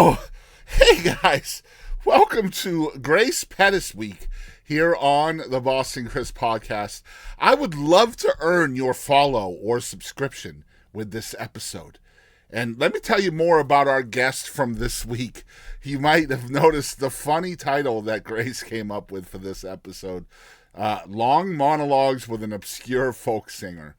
Oh, hey guys, welcome to Grace Pettis Week here on the Boston Chris Podcast. I would love to earn your follow or subscription with this episode. And let me tell you more about our guest from this week. You might have noticed the funny title that Grace came up with for this episode, Long Monologues with an Obscure Folk Singer.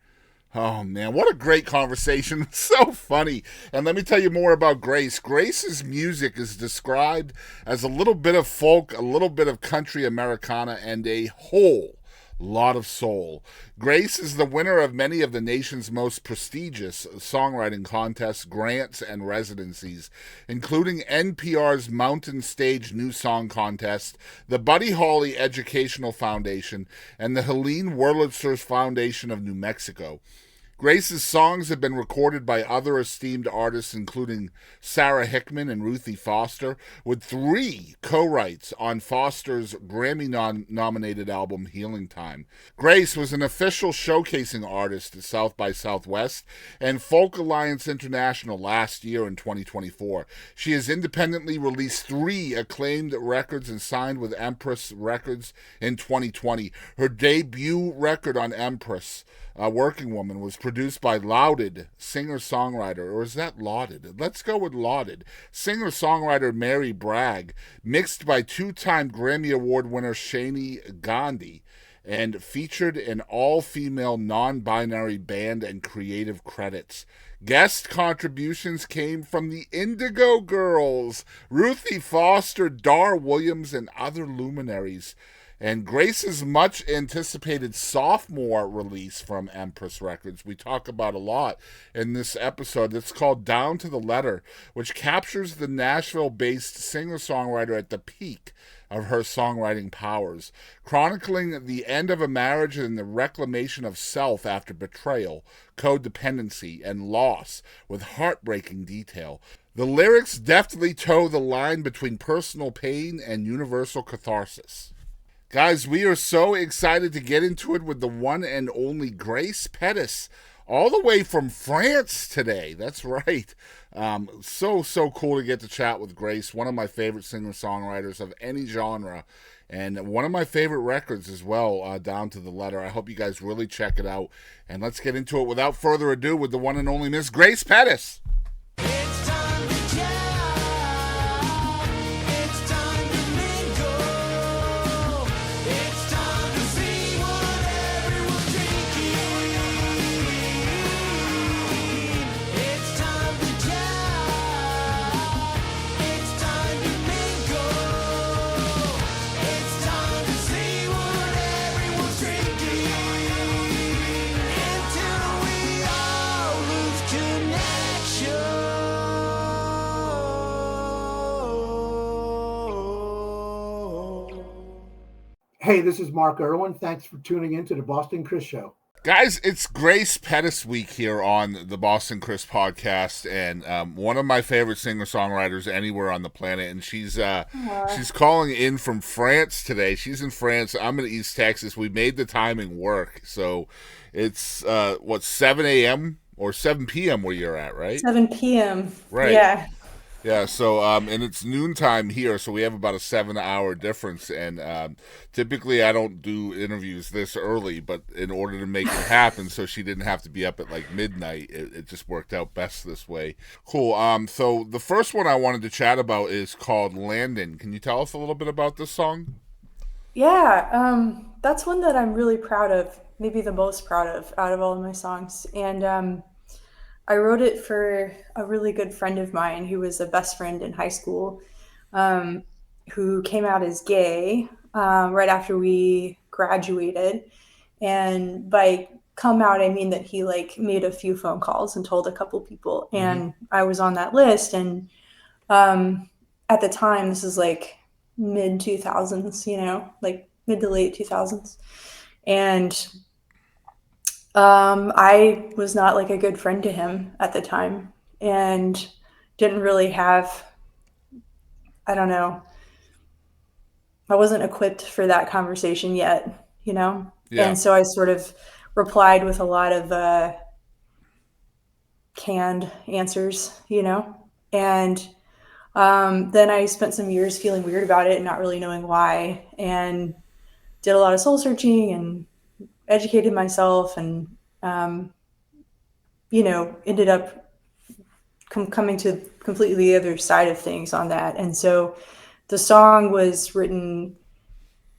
Oh, man, what a great conversation. So funny. And let me tell you more about Grace. Grace's music is described as a little bit of folk, a little bit of country Americana, and a whole lot of soul. Grace is the winner of many of the nation's most prestigious songwriting contests, grants, and residencies, including NPR's Mountain Stage New Song Contest, the Buddy Holly Educational Foundation, and the Helene Wurlitzer Foundation of New Mexico. Grace's songs have been recorded by other esteemed artists, including Sarah Hickman and Ruthie Foster, with 3 co-writes on Foster's Grammy-nominated album Healing Time. Grace was an official showcasing artist at South by Southwest and Folk Alliance International last year in 2024. She has independently released 3 acclaimed records and signed with Empress Records in 2020. Her debut record on Empress, Working Woman, was produced by lauded singer-songwriter, or is that lauded? Let's go with lauded. Singer-songwriter Mary Bragg, mixed by 2-time Grammy Award winner Shani Gandhi, and featured an all-female non-binary band and creative credits. Guest contributions came from the Indigo Girls, Ruthie Foster, Dar Williams, and other luminaries. And Grace's much-anticipated sophomore release from Empress Records, we talk about a lot in this episode. It's called Down to the Letter, which captures the Nashville-based singer-songwriter at the peak of her songwriting powers, chronicling the end of a marriage and the reclamation of self after betrayal, codependency, and loss with heartbreaking detail. The lyrics deftly toe the line between personal pain and universal catharsis. Guys, we are so excited to get into it with the one and only Grace Pettis, all the way from France today. That's right. So cool to get to chat with Grace, one of my favorite singer-songwriters of any genre, and one of my favorite records as well, Down to the Letter. I hope you guys really check it out, and let's get into it without further ado with the one and only Miss Grace Pettis. Hey, this is Mark Irwin. Thanks for tuning in to the Boston Chris Show. Guys, it's Grace Pettis Week here on the Boston Chris Podcast, and one of my favorite singer-songwriters anywhere on the planet, and she's calling in from France today. She's in France. I'm in East Texas. We made the timing work, so it's, 7 a.m. or 7 p.m. where you're at, right? 7 p.m. Right. Yeah. Yeah, so, and it's noontime here, so we have about a 7-hour difference, and typically I don't do interviews this early, but in order to make it happen so she didn't have to be up at like midnight, it just worked out best this way. Cool. So the first one I wanted to chat about is called Landon. Can you tell us a little bit about this song? Yeah, that's one that I'm really proud of, maybe the most proud of out of all of my songs, and I wrote it for a really good friend of mine who was a best friend in high school, who came out as gay right after we graduated. And by come out, I mean that he like made a few phone calls and told a couple people. And I was on that list. And at the time, this is like mid 2000s, like mid to late 2000s. And I was not like a good friend to him at the time and didn't really have, I don't know, I wasn't equipped for that conversation yet, Yeah. And so I sort of replied with a lot of canned answers, and Then I spent some years feeling weird about it and not really knowing why, and did a lot of soul searching and educated myself, and ended up coming to completely the other side of things on that. And so the song was written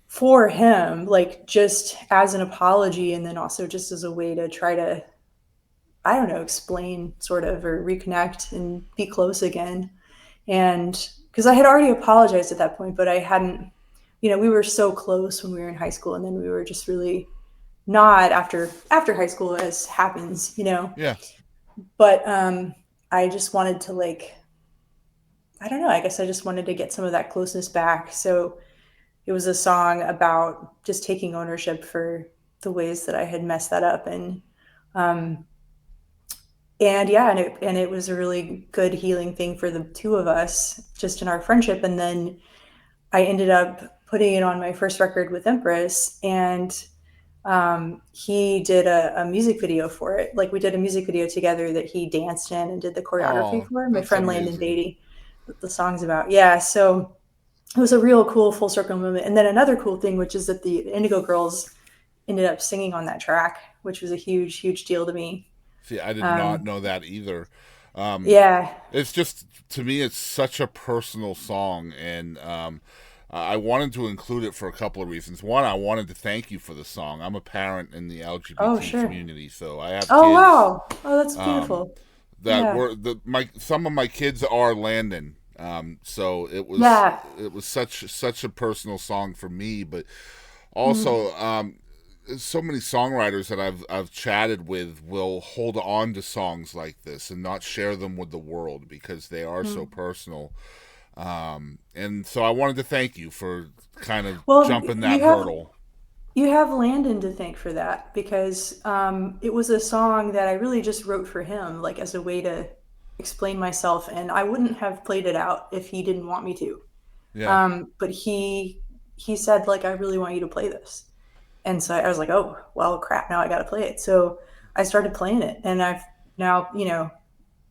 for him, like just as an apology, and then also just as a way to try to, I don't know, explain sort of, or reconnect and be close again. And because I had already apologized at that point, but I hadn't, we were so close when we were in high school, and then we were just really not after high school, as happens, Yeah. But I just wanted to, like, I don't know, I guess I just wanted to get some of that closeness back. So it was a song about just taking ownership for the ways that I had messed that up. And it was a really good healing thing for the two of us, just in our friendship. And then I ended up putting it on my first record with Empress, and he did a music video for it. Like, we did a music video together that he danced in and did the choreography for. My friend Landon, that the song's about. Yeah, so it was a real cool full circle moment. And then another cool thing, which is that the Indigo Girls ended up singing on that track, which was a huge, huge deal to me. See, I did not know that either. Yeah. It's just, to me, it's such a personal song, and I wanted to include it for a couple of reasons. One, I wanted to thank you for the song. I'm a parent in the LGBT community, so I have kids. Oh, wow. Oh, that's beautiful. Some of my kids are Landon. So it was such a personal song for me, but also so many songwriters that I've chatted with will hold on to songs like this and not share them with the world because they are so personal. And so I wanted to thank you for kind of jumping that hurdle. You have Landon to thank for that, because it was a song that I really just wrote for him, like as a way to explain myself, and I wouldn't have played it out if he didn't want me to. Yeah. But he said, like, I really want you to play this. And so I was like, oh, well, crap, now I got to play it. So I started playing it, and I've now,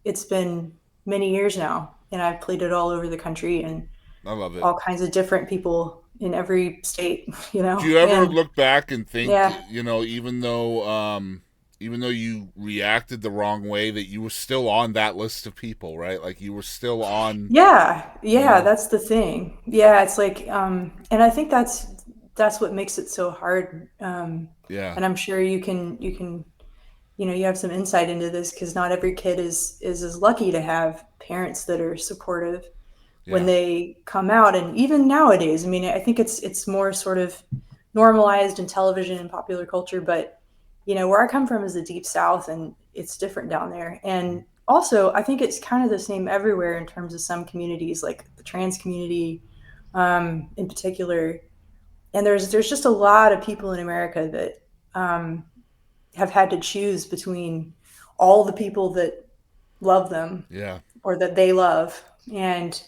it's been many years now, and I've played it all over the country, and I love it. All kinds of different people in every state, Do you ever look back and think, even though you reacted the wrong way, that you were still on that list of people, right? Like, you were still on. Yeah, that's the thing. Yeah, it's like, and I think that's what makes it so hard. And I'm sure you can, you have some insight into this, because not every kid is as lucky to have parents that are supportive when they come out. And even nowadays, I mean, I think it's more sort of normalized in television and popular culture, but where I come from is the Deep South, and it's different down there. And also, I think it's kind of the same everywhere in terms of some communities, like the trans community in particular. And there's just a lot of people in America that have had to choose between all the people that love them, or that they love, and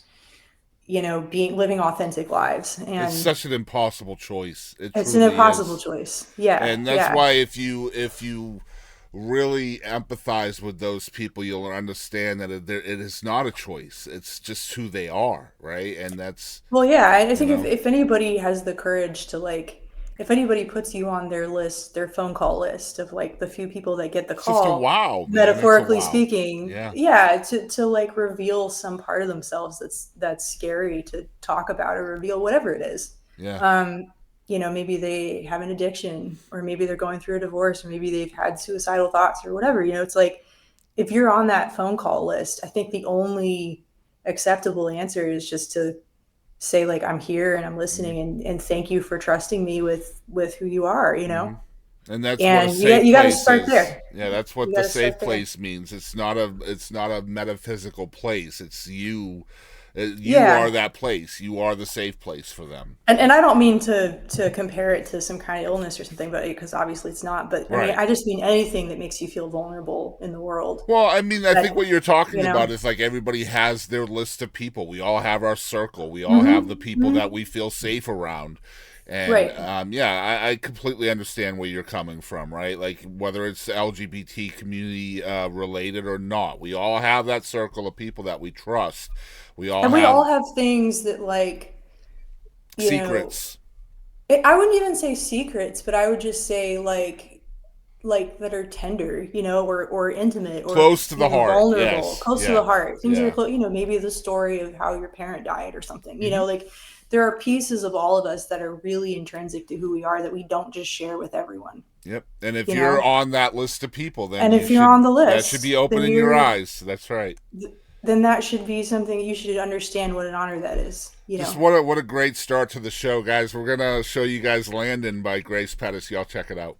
living authentic lives. And it's such an impossible choice. It's an impossible choice. Yeah. And that's why if you really empathize with those people, you'll understand that it is not a choice. It's just who they are, right? And that's... Well, yeah, I think if anybody has the courage to, like, if anybody puts you on their list, their phone call list of, like, the few people that get the call, just a wow, metaphorically speaking, to like reveal some part of themselves that's scary to talk about, or reveal whatever it is. Maybe they have an addiction, or maybe they're going through a divorce, or maybe they've had suicidal thoughts, or whatever. It's like, if you're on that phone call list, I think the only acceptable answer is just to say, like, I'm here and I'm listening, and thank you for trusting me with who you are, And that's and what a safe you got to place start is. there. Yeah, that's what the safe place means. It's not a metaphysical place. It's you. You are that place. You are the safe place for them. And I don't mean to compare it to some kind of illness or something, but because obviously it's not. But I mean, I just mean anything that makes you feel vulnerable in the world. Well, I mean, I think what you're talking about is, like, everybody has their list of people. We all have our circle. We all have the people that we feel safe around. And Right. I completely understand where you're coming from, right? Like whether it's LGBT community related or not, we all have that circle of people that we trust. We all And we have all have things that, like, you know, secrets. I wouldn't even say secrets, but I would just say like that are tender, or intimate, or, Close to the heart. vulnerable, Yes. close to Yeah. the heart. Things that are Yeah. close, maybe the story of how your parent died or something. Mhm. Like there are pieces of all of us that are really intrinsic to who we are that we don't just share with everyone. Yep. And if You you're know? on that list of people, then And if you're on the that should be list, then opening your eyes. That's right. then that should be something you should understand what an honor that is. Just what a great start to the show, guys. We're gonna show you guys Landon by Grace Pettis. Y'all check it out.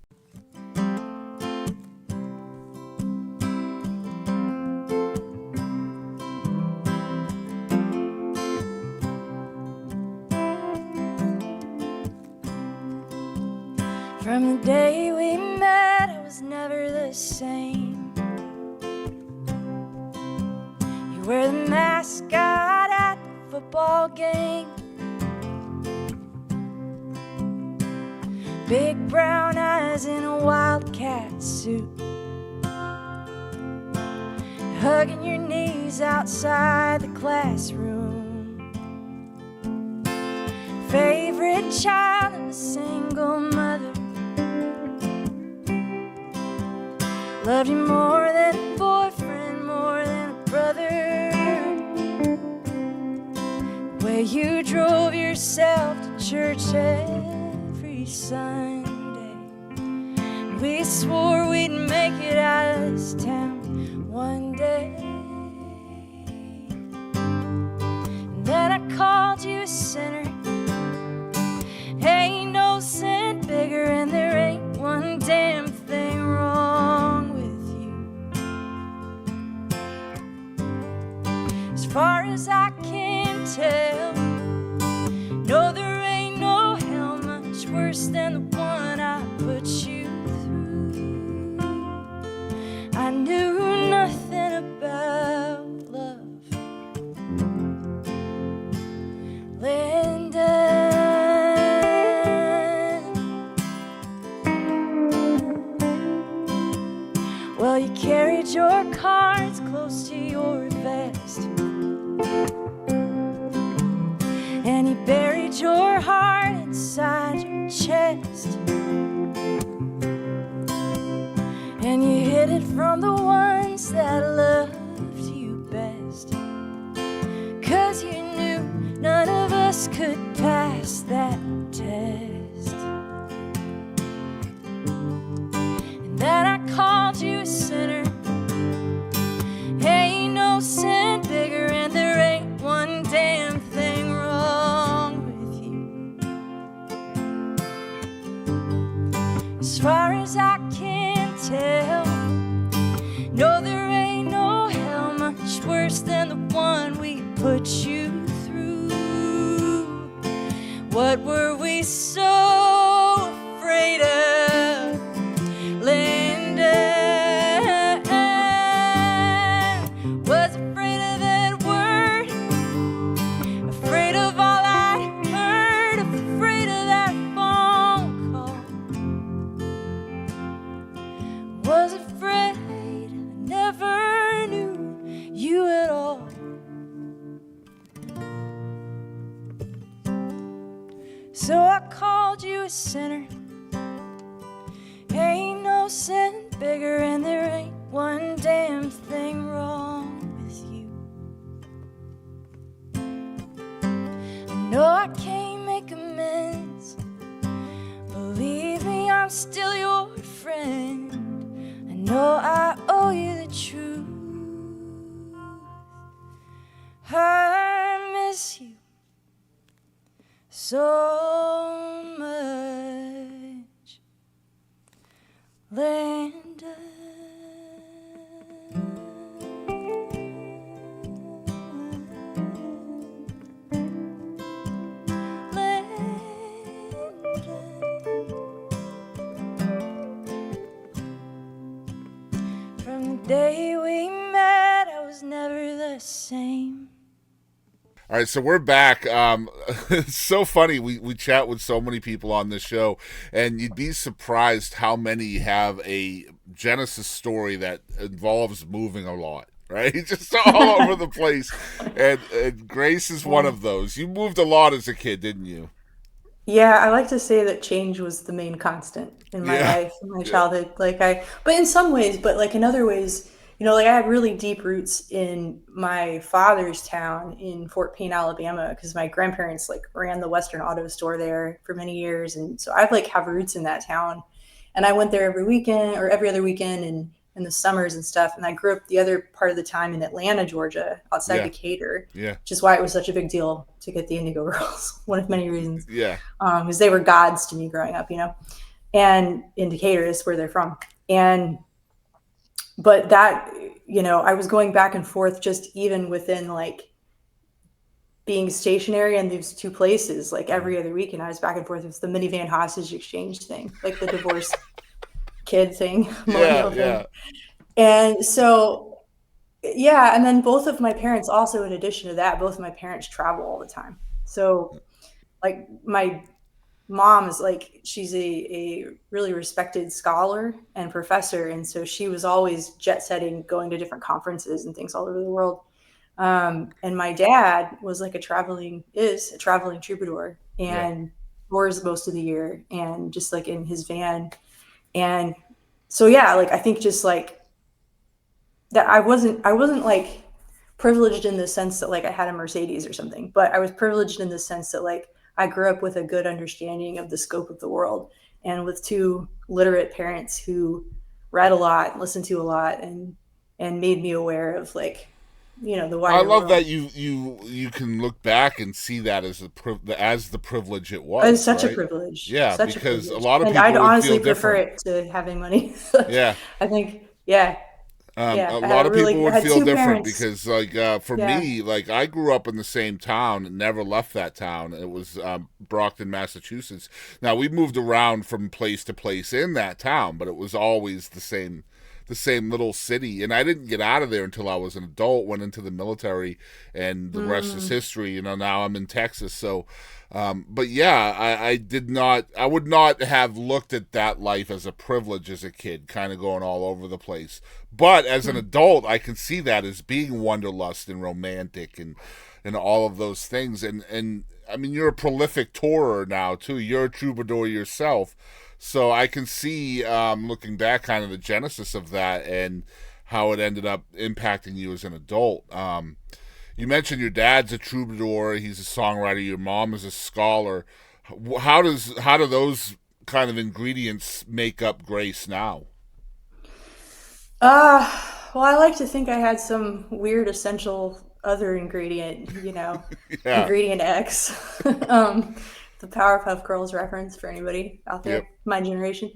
From the day we met, I was never the same. You were the mascot at the football game. Big brown eyes in a wildcat suit, hugging your knees outside the classroom. Favorite child and a single mother, loved you more than a boyfriend, more than a brother. The way you drove yourself to church every Sunday, and we swore we'd make it out of this town one day. And then I called you a sinner. Ain't no sin bigger, and there ain't one damn thing wrong with you. As far as I can tell, no, there ain't no hell much worse than the one I put you through. I knew nothing about love, Landon. Well, you carried your cards close to your vest, and you buried your heart inside your chest, and you hid it from the ones that loved you best, 'cause you knew none of us could pass that test. And then I called you a sinner. Ain't no sin bigger, and there ain't one damn thing wrong with you. As far as I can tell, no, there ain't no hell much worse than the one we put you through. What were we so afraid of, Landon? Was afraid of that word, afraid of all I heard, afraid of that phone call. Was afraid I never knew you at all. So I called you a sinner. Ain't no sin bigger, and there ain't one damn thing wrong with you. I know I can't make amends. Believe me, I'm still your friend. I know I owe you the truth. I miss you so much, Landon. From the day we met, I was never the same. All right, so we're back. It's so funny. We chat with so many people on this show, and you'd be surprised how many have a Genesis story that involves moving a lot, right? Just all over the place. And Grace is one of those. You moved a lot as a kid, didn't you? Yeah, I like to say that change was the main constant in my Yeah. life, in my childhood. But in some ways, but like in other ways, like I had really deep roots in my father's town in Fort Payne, Alabama, because my grandparents like ran the Western Auto Store there for many years, and so I've like have roots in that town. And I went there every weekend or every other weekend and in the summers and stuff. And I grew up the other part of the time in Atlanta, Georgia, outside Yeah. Decatur, Yeah. which is why it was such a big deal to get the Indigo Girls, one of many reasons. Yeah. Because they were gods to me growing up, and in Decatur is where they're from. But that, I was going back and forth just even within like being stationary in these two places, like every other weekend, I was back and forth. It was the minivan hostage exchange thing, like the divorced kid thing, millennial thing. Yeah. And so, yeah. And then both of my parents also, in addition to that, both of my parents travel all the time. So like my mom is like, she's a really respected scholar and professor. And so she was always jet setting, going to different conferences and things all over the world. And my dad was like a traveling troubadour and tours most of the year and just like in his van. And so, yeah, like, I think just like that, I wasn't like privileged in the sense that like I had a Mercedes or something, but I was privileged in the sense that like I grew up with a good understanding of the scope of the world and with two literate parents who read a lot, listened to a lot, and made me aware of like, the wider I love world. that you can look back and see that as the privilege it was. It's such a right? privilege. Yeah, Such because a privilege. lot of And people I'd would honestly feel prefer different. it to having money. Yeah. I think, yeah. A I lot had of people I would had feel two different parents. because, like, for Yeah. me, like, I grew up in the same town and never left that town. It was Brockton, Massachusetts. Now, we moved around from place to place in that town, but it was always the same little city. And I didn't get out of there until I was an adult, went into the military, and the rest is history. Now I'm in Texas. So, but yeah, I would not have looked at that life as a privilege as a kid, kind of going all over the place. But as an adult, I can see that as being wanderlust and romantic and all of those things. And I mean, you're a prolific tourer now too. You're a troubadour yourself. So I can see, looking back, kind of the genesis of that and how it ended up impacting you as an adult. You mentioned your dad's a troubadour; he's a songwriter. Your mom is a scholar. How do those kind of ingredients make up Grace now? Well, I like to think I had some weird essential other ingredient, Yeah. ingredient X. The Powerpuff Girls reference for anybody out there, Yep. my generation.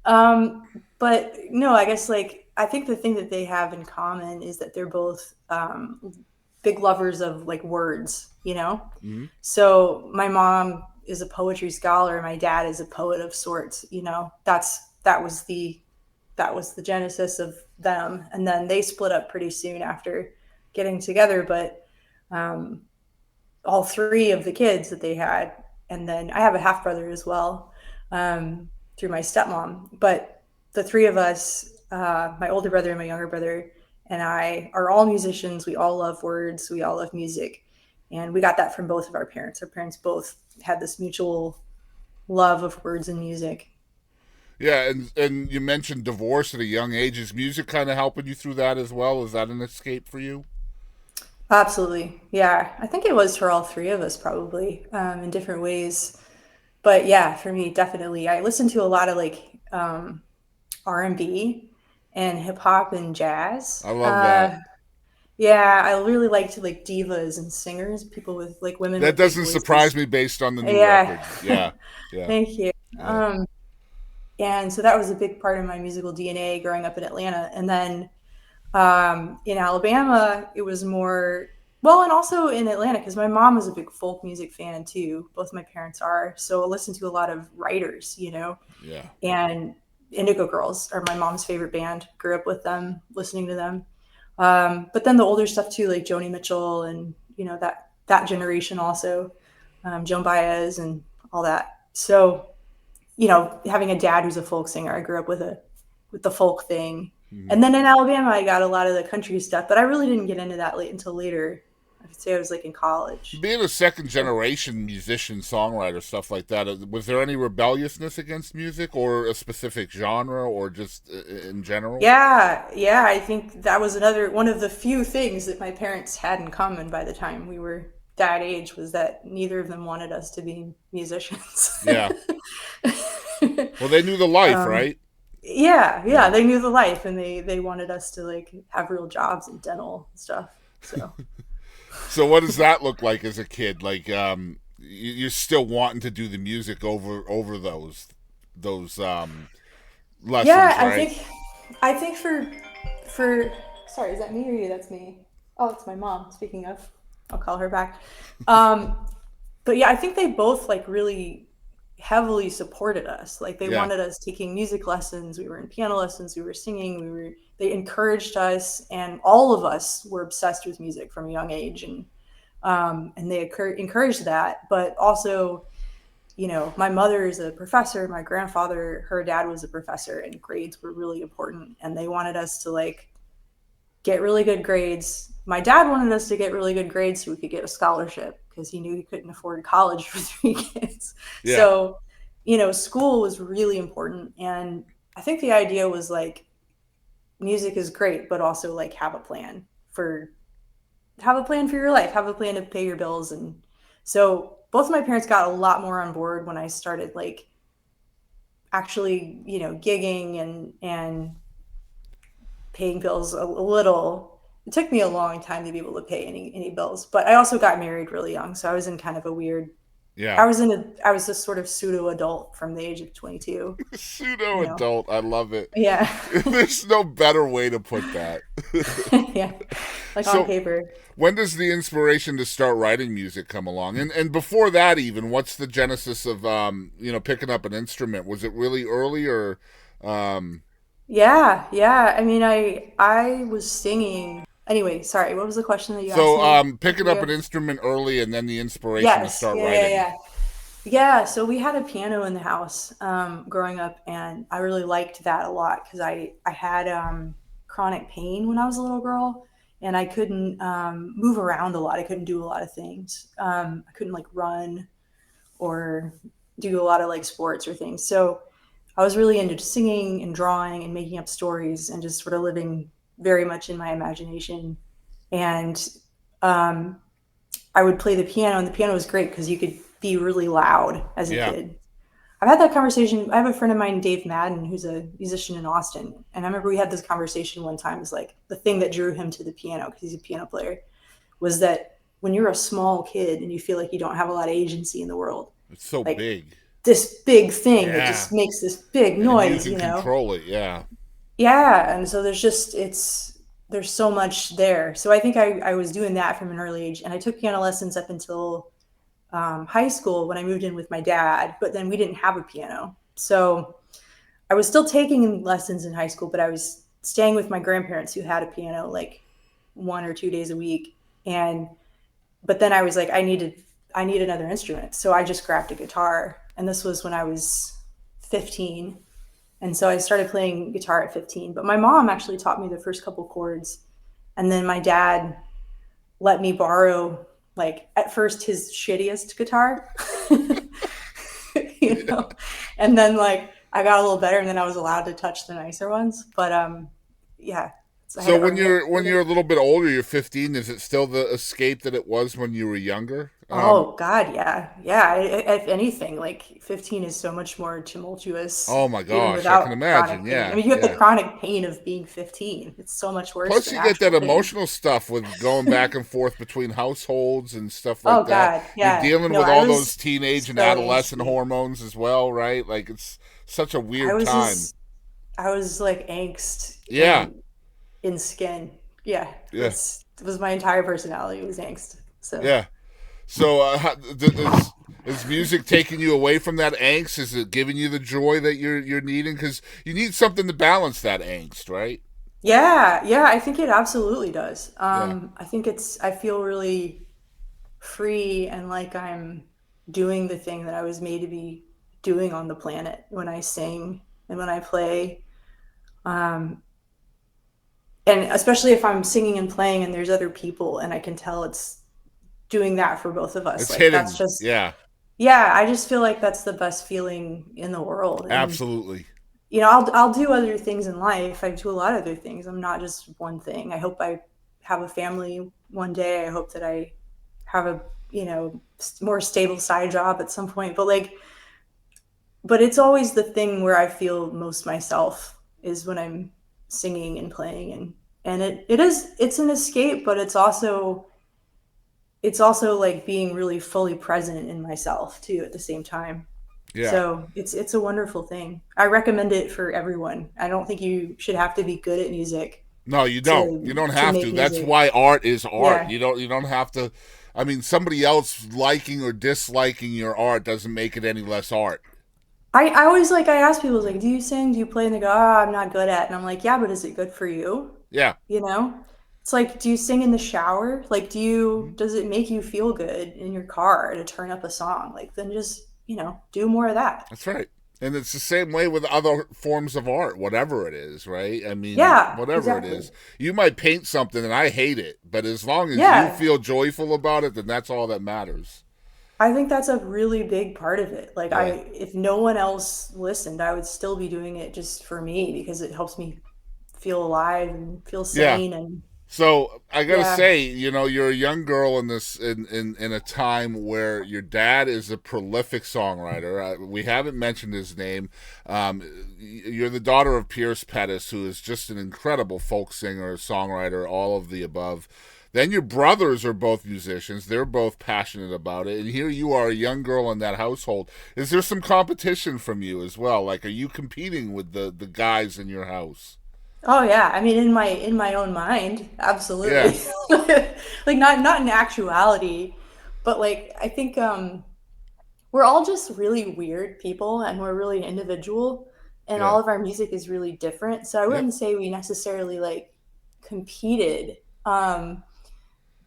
But no, I guess like I think the thing that they have in common is that they're both big lovers of like words, Mm-hmm. So my mom is a poetry scholar, my dad is a poet of sorts, that was the genesis of them. And then they split up pretty soon after getting together, but all three of the kids that they had, and then I have a half brother as well, through my stepmom, but the three of us, my older brother and my younger brother and I, are all musicians. We all love words, we all love music, and we got that from both of our parents. Our parents both had this mutual love of words and music. Yeah, and you mentioned divorce at a young age. Is music kind of helping you through that as well? Is that an escape for you? Absolutely. Yeah. I think it was for all three of us, probably, in different ways. But yeah, for me, definitely. I listen to a lot of like R&B and hip hop and jazz. I love that. Yeah, I really like to like divas and singers, people with like women That with big doesn't voices. surprise me based on the new Yeah. record. Yeah, yeah. Thank you. Yeah. And so that was a big part of my musical DNA growing up in Atlanta. And then in Alabama, it was more, well, and also in Atlanta, because my mom was a big folk music fan too. Both my parents are. So I listened to a lot of writers, Yeah. and Indigo Girls are my mom's favorite band. Grew up with them, listening to them. But then the older stuff too, like Joni Mitchell and, that generation also, Joan Baez and all that. So, you know, having a dad who's a folk singer, I grew up with the folk thing. Mm-hmm. And then in Alabama, I got a lot of the country stuff, but I really didn't get into that until later. I would say I was like in college. Being a second generation musician, songwriter, stuff like that, was there any rebelliousness against music or a specific genre or just in general? Yeah. I think that was one of the few things that my parents had in common by the time we were that age, was that neither of them wanted us to be musicians. Yeah. Well, they knew the life, right? Yeah, they knew the life, and they wanted us to like have real jobs in dental and stuff. So So what does that look like as a kid? Like you're still wanting to do the music over those lessons, yeah, right? I think for sorry, is that me or you? That's me. Oh, it's my mom. Speaking of, I'll call her back. But yeah, I think they both like really heavily supported us. Like they wanted us taking music lessons. We were in piano lessons. We were singing. They encouraged us, and all of us were obsessed with music from a young age, and they encouraged that. But also, you know, my mother is a professor. My grandfather, her dad was a professor, and grades were really important. And they wanted us to like get really good grades. My dad wanted us to get really good grades so we could get a scholarship, because he knew he couldn't afford college for 3 kids. Yeah. So, you know, school was really important. And I think the idea was like, music is great, but also like have a plan for your life, have a plan to pay your bills. And so both of my parents got a lot more on board when I started like actually, you know, gigging and paying bills a little. It took me a long time to be able to pay any bills, but I also got married really young. So I was in kind of a weird, I was a sort of pseudo adult from the age of 22. Pseudo adult. I love it. Yeah. There's no better way to put that. Yeah. Like on paper. When does the inspiration to start writing music come along? And before that even, what's the genesis of, you know, picking up an instrument? Was it really early or? Yeah. I mean, I was singing. Anyway, sorry, what was the question that you asked me? So, picking up an instrument early and then the inspiration to start writing. Yeah, so we had a piano in the house growing up, and I really liked that a lot because I had chronic pain when I was a little girl, and I couldn't move around a lot. I couldn't do a lot of things. I couldn't like run or do a lot of like sports or things. So I was really into singing and drawing and making up stories and just sort of living very much in my imagination. And I would play the piano, and the piano was great because you could be really loud as a kid. I've had that conversation. I have a friend of mine, Dave Madden, who's a musician in Austin. And I remember we had this conversation one time. It's like the thing that drew him to the piano, because he's a piano player, was that when you're a small kid and you feel like you don't have a lot of agency in the world. It's so like, big. This big thing that just makes this big noise, and you can control it, yeah. Yeah, and so there's so much there. So I think I was doing that from an early age, and I took piano lessons up until high school when I moved in with my dad, but then we didn't have a piano. So I was still taking lessons in high school, but I was staying with my grandparents who had a piano like 1 or 2 days a week. But then I was like, I need another instrument. So I just grabbed a guitar, and this was when I was 15. And so I started playing guitar at 15, but my mom actually taught me the first couple chords. And then my dad let me borrow, like at first his shittiest guitar, you know, and then like I got a little better, and then I was allowed to touch the nicer ones. But yeah. So when you're a little bit older, you're 15, is it still the escape that it was when you were younger? Oh God, yeah. If anything, like 15 is so much more tumultuous. Oh my gosh, I can imagine. Yeah. I mean, you have the chronic pain of being 15. It's so much worse. Plus, you get that emotional stuff with going back and forth between households and stuff like that. God, yeah. You're dealing with all those teenage and adolescent hormones as well, right? Like it's such a weird time. I was like angst. Yeah. In skin. Yeah. It was my entire personality was angst. So yeah. So is music taking you away from that angst? Is it giving you the joy that you're needing? Because you need something to balance that angst, right? Yeah. I think it absolutely does. I think I feel really free and like I'm doing the thing that I was made to be doing on the planet when I sing and when I play. And especially if I'm singing and playing and there's other people and I can tell it's doing that for both of us. It's like hidden. that's just, yeah, I just feel like that's the best feeling in the world. And, absolutely. you know, I'll do other things in life. I do a lot of other things. I'm not just one thing. I hope I have a family one day. I hope that I have a, you know, more stable side job at some point. But it's always the thing where I feel most myself is when I'm singing and playing, and it's an escape, but it's also like being really fully present in myself too at the same time. Yeah. So it's a wonderful thing. I recommend it for everyone. I don't think you should have to be good at music. No, you don't. You don't have to. That's music. why art is art. Yeah. You don't have to. I mean, somebody else liking or disliking your art doesn't make it any less art. I always I ask people like, do you sing? Do you play? And they go, I'm not good at it. And I'm like, yeah, but is it good for you? Yeah. You know? It's like, do you sing in the shower? Like, does it make you feel good in your car to turn up a song? Like, then just, you know, do more of that. That's right. And it's the same way with other forms of art, whatever it is, right? I mean, whatever exactly. it is. You might paint something and I hate it, but as long as you feel joyful about it, then that's all that matters. I think that's a really big part of it. Like, if no one else listened, I would still be doing it just for me because it helps me feel alive and feel sane. Yeah. And so I gotta say, you know, you're a young girl in this in a time where your dad is a prolific songwriter. We haven't mentioned his name. You're the daughter of Pierce Pettis, who is just an incredible folk singer, songwriter, all of the above. Then your brothers are both musicians. They're both passionate about it. And here you are, a young girl in that household. Is there some competition from you as well? Like, are you competing with the guys in your house? oh yeah, I mean, in my own mind, absolutely. Like, not in actuality, but like I think we're all just really weird people and we're really individual and all of our music is really different. So I wouldn't say we necessarily like competed.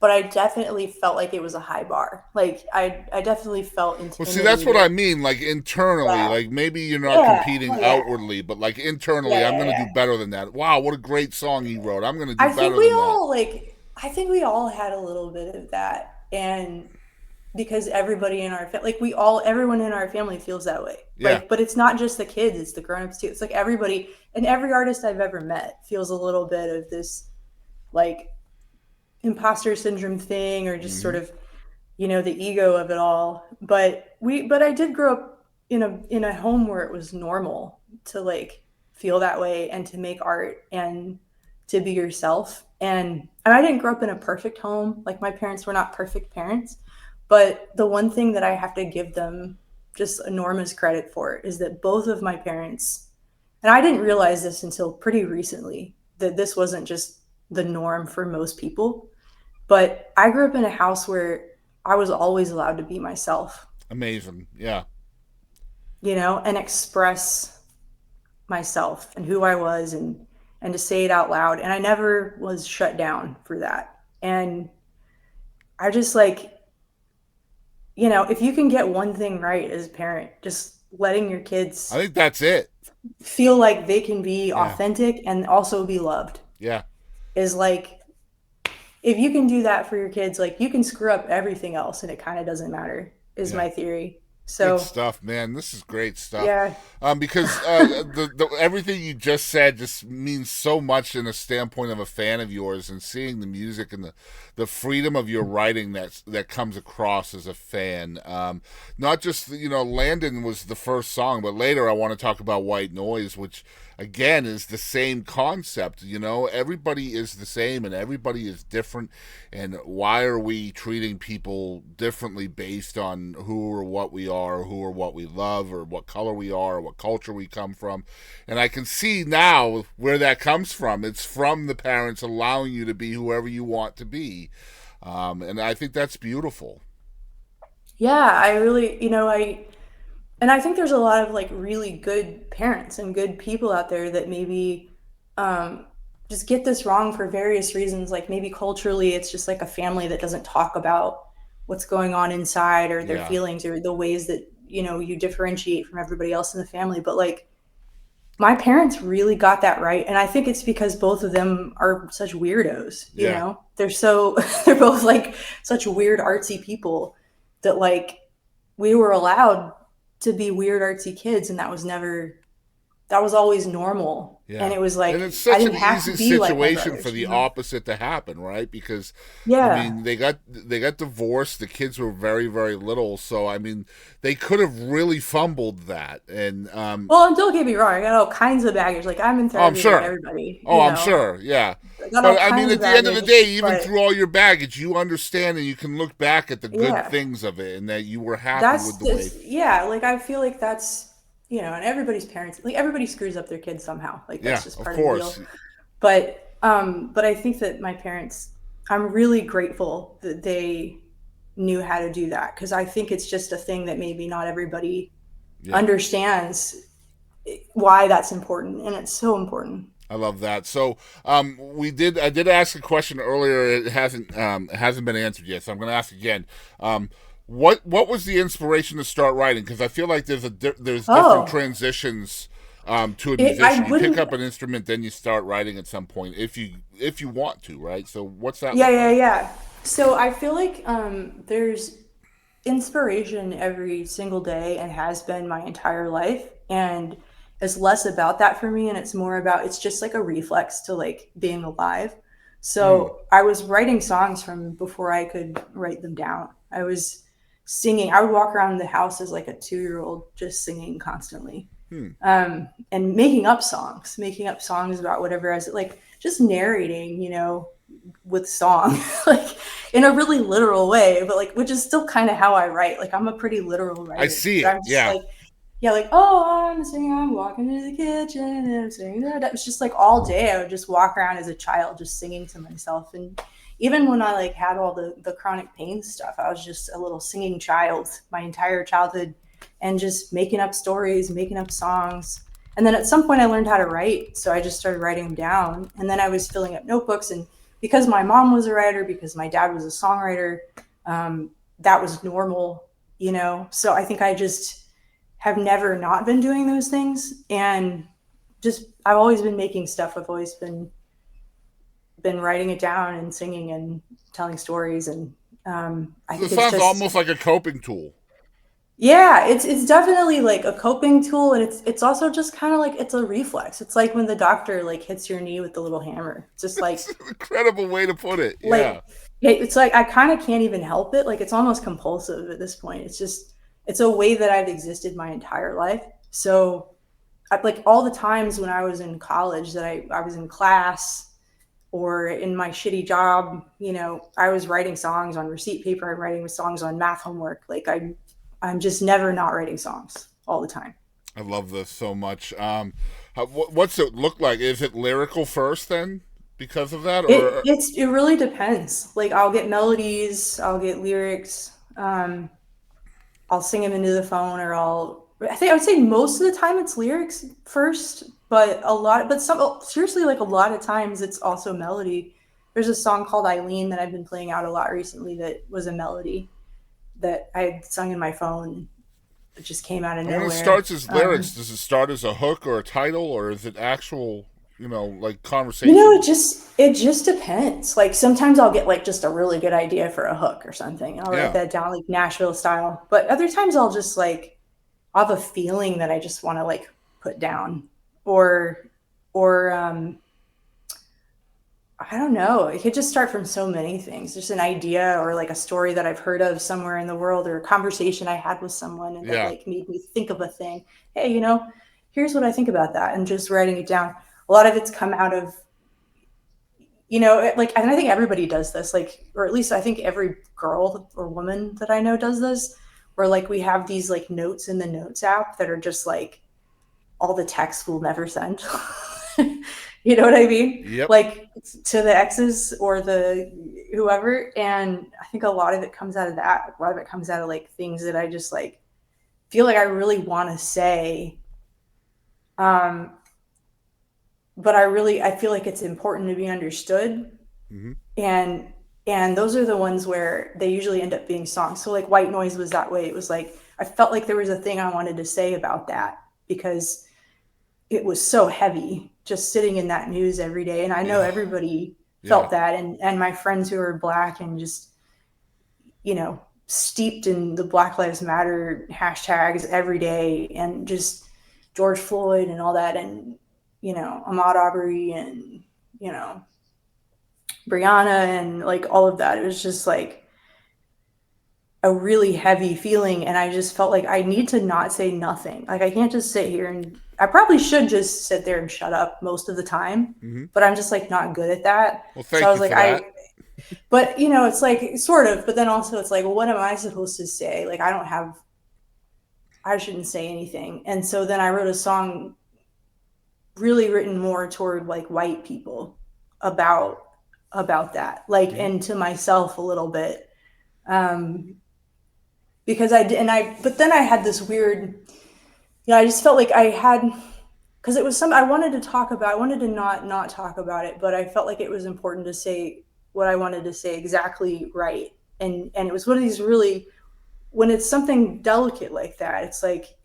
But I definitely felt like it was a high bar. Like I definitely felt intimidated. Well, see, that's what I mean. Like internally, like maybe you're not competing outwardly, but like internally, I'm going to do better than that. Wow, what a great song he wrote! I'm going to do better than that. I think we all had a little bit of that, and because everybody in our everyone in our family feels that way. Yeah. But it's not just the kids; it's the grown-ups too. It's like everybody and every artist I've ever met feels a little bit of this, like, imposter syndrome thing or just sort of, you know, the ego of it all. But I did grow up in a home where it was normal to like feel that way and to make art and to be yourself. And I didn't grow up in a perfect home. Like, my parents were not perfect parents, but the one thing that I have to give them just enormous credit for is that both of my parents, and I didn't realize this until pretty recently, that this wasn't just the norm for most people. But I grew up in a house where I was always allowed to be myself. Amazing. Yeah. You know, and express myself and who I was and to say it out loud. And I never was shut down for that. And I just like, you know, if you can get one thing right as a parent, just letting your kids, I think that's it, feel like they can be authentic and also be loved. Yeah. Is like, if you can do that for your kids, like, you can screw up everything else and it kind of doesn't matter, is my theory. So good stuff, man. This is great stuff. Yeah. Because the everything you just said just means so much in a standpoint of a fan of yours, and seeing the music and the freedom of your writing that comes across as a fan. Not just, you know, Landon was the first song, but later I want to talk about White Noise, which again is the same concept. You know, everybody is the same and everybody is different, and why are we treating people differently based on who or what we are, or who or what we love, or what color we are, or what culture we come from? And I can see now where that comes from. It's from the parents allowing you to be whoever you want to be, and I think that's beautiful. Yeah, I really, you know, and I think there's a lot of like really good parents and good people out there that maybe just get this wrong for various reasons. Like, maybe culturally it's just like a family that doesn't talk about what's going on inside or their Yeah. feelings or the ways that, you know, you differentiate from everybody else in the family. But like my parents really got that right. And I think it's because both of them are such weirdos, you Yeah. know, they're both like such weird artsy people that like we were allowed to be weird artsy kids. And that was always normal. Yeah. And it was like, And it's I such didn't an have easy to be like my situation brothers, for the you know? opposite to happen, right? Because Yeah. I mean, they got divorced. The kids were very, very little, so I mean, they could have really fumbled that. And Well, and don't get me wrong, I got all kinds of baggage. Like I'm in therapy sure. with everybody. Oh, you I'm know? sure, yeah. I got all But I mean, kinds at of the end of the baggage, day, even but through all your baggage, you understand and you can look back at the good yeah, things of it, and that you were happy with the way. yeah. Like I feel like that's, you know, and everybody's parents, like everybody screws up their kids somehow. Like that's Yeah, just of part of the deal. course. But I think that my parents, I'm really grateful that they knew how to do that because I think it's just a thing that maybe not everybody Yeah. understands why that's important, and it's so important. I love that. So, I did ask a question earlier. It hasn't been answered yet. So I'm going to ask again. What was the inspiration to start writing? Because I feel like there's different Oh, transitions to a I musician. You pick wouldn't. up an instrument, then you start writing at some point if you want to, right? So what's that Yeah, look yeah, like? yeah. So I feel like there's inspiration every single day and has been my entire life. And it's less about that for me and it's more about it's just like a reflex to like being alive. Hmm. So I was writing songs from before I could write them down. I was singing. I would walk around the house as like a 2-year-old just singing constantly. Hmm. And making up songs about whatever as like just narrating, you know, with song like in a really literal way, but like which is still kind of how I write. Like I'm a pretty literal I writer. see But it. I'm just Yeah. like, yeah, like, oh, I'm singing, I'm walking to the kitchen and I'm singing that. That was just like all day I would just walk around as a child just singing to myself. And even when I like had all the chronic pain stuff, I was just a little singing child my entire childhood and just making up stories, making up songs. And then at some point I learned how to write. So I just started writing them down. And then I was filling up notebooks. And because my mom was a writer, because my dad was a songwriter, that was normal, you know? So I think I just have never not been doing those things. And just, I've always been making stuff. I've always been writing it down and singing and telling stories. And I So it think it's sounds just, almost like a coping tool. yeah, it's definitely like a coping tool, and it's also just kind of like it's a reflex. It's like when the doctor like hits your knee with the little hammer. It's just It's an incredible way to put it. Yeah. like it's like I kind of can't even help it. Like it's almost compulsive at this point. It's just it's a way that I've existed my entire life. So like all the times when I was in college that I was in class or in my shitty job, you know, I was writing songs on receipt paper. I'm writing songs on math homework. Like I'm just never not writing songs all the time. I love this so much. What's it look like? Is it lyrical first then because of that? Or It really depends. Like I'll get melodies, I'll get lyrics, I'll sing them into the phone, or I would say most of the time it's lyrics first, but seriously, like a lot of times it's also melody. There's a song called Eileen that I've been playing out a lot recently that was a melody that I had sung in my phone. It just came out of when it nowhere. starts as lyrics, does it start as a hook or a title, or is it actual, like conversation? You know, it just depends. Like sometimes I'll get like just a really good idea for a hook or something. I'll write that down like Nashville style. But other times I'll just like I'll have a feeling that I just want to like put down or I don't know. It could just start from so many things. Just an idea or like a story that I've heard of somewhere in the world or a conversation I had with someone and that like made me think of a thing. Hey, you know, here's what I think about that, and just writing it down. A lot of it's come out of, you know, like, and I think everybody does this, like, or at least I think every girl or woman that I know does this, where like we have these like notes in the notes app that are just like all the texts we'll never send. You know what I mean? Yep. Like to the exes or the whoever. And I think a lot of it comes out of that. A lot of it comes out of like things that I just like feel like I really want to say. But I feel like it's important to be understood. Mm-hmm. And And those are the ones where they usually end up being songs. So like White Noise was that way. It was like, I felt like there was a thing I wanted to say about that because it was so heavy just sitting in that news every day. And I know everybody felt that. And my friends who are Black and just, you know, steeped in the Black Lives Matter hashtags every day, and just George Floyd and all that, and, you know, Ahmaud Arbery and, you know, Brianna and like all of that. It was just like a really heavy feeling. And I just felt like I need to not say nothing. Like I can't just sit here, and I probably should just sit there and shut up most of the time, but I'm just like not good at that. Well, thank so I was you like, for that. but you know, it's like sort of, but then also it's like, well, what am I supposed to say? Like I shouldn't say anything. And so then I wrote a song really written more toward like white people about that, like, and to myself a little bit. Because but then I had this weird, you know, I just felt like I had, because it was something I wanted to talk about. I wanted to not talk about it, but I felt like it was important to say what I wanted to say exactly right. And it was one of these really, when it's something delicate like that, it's like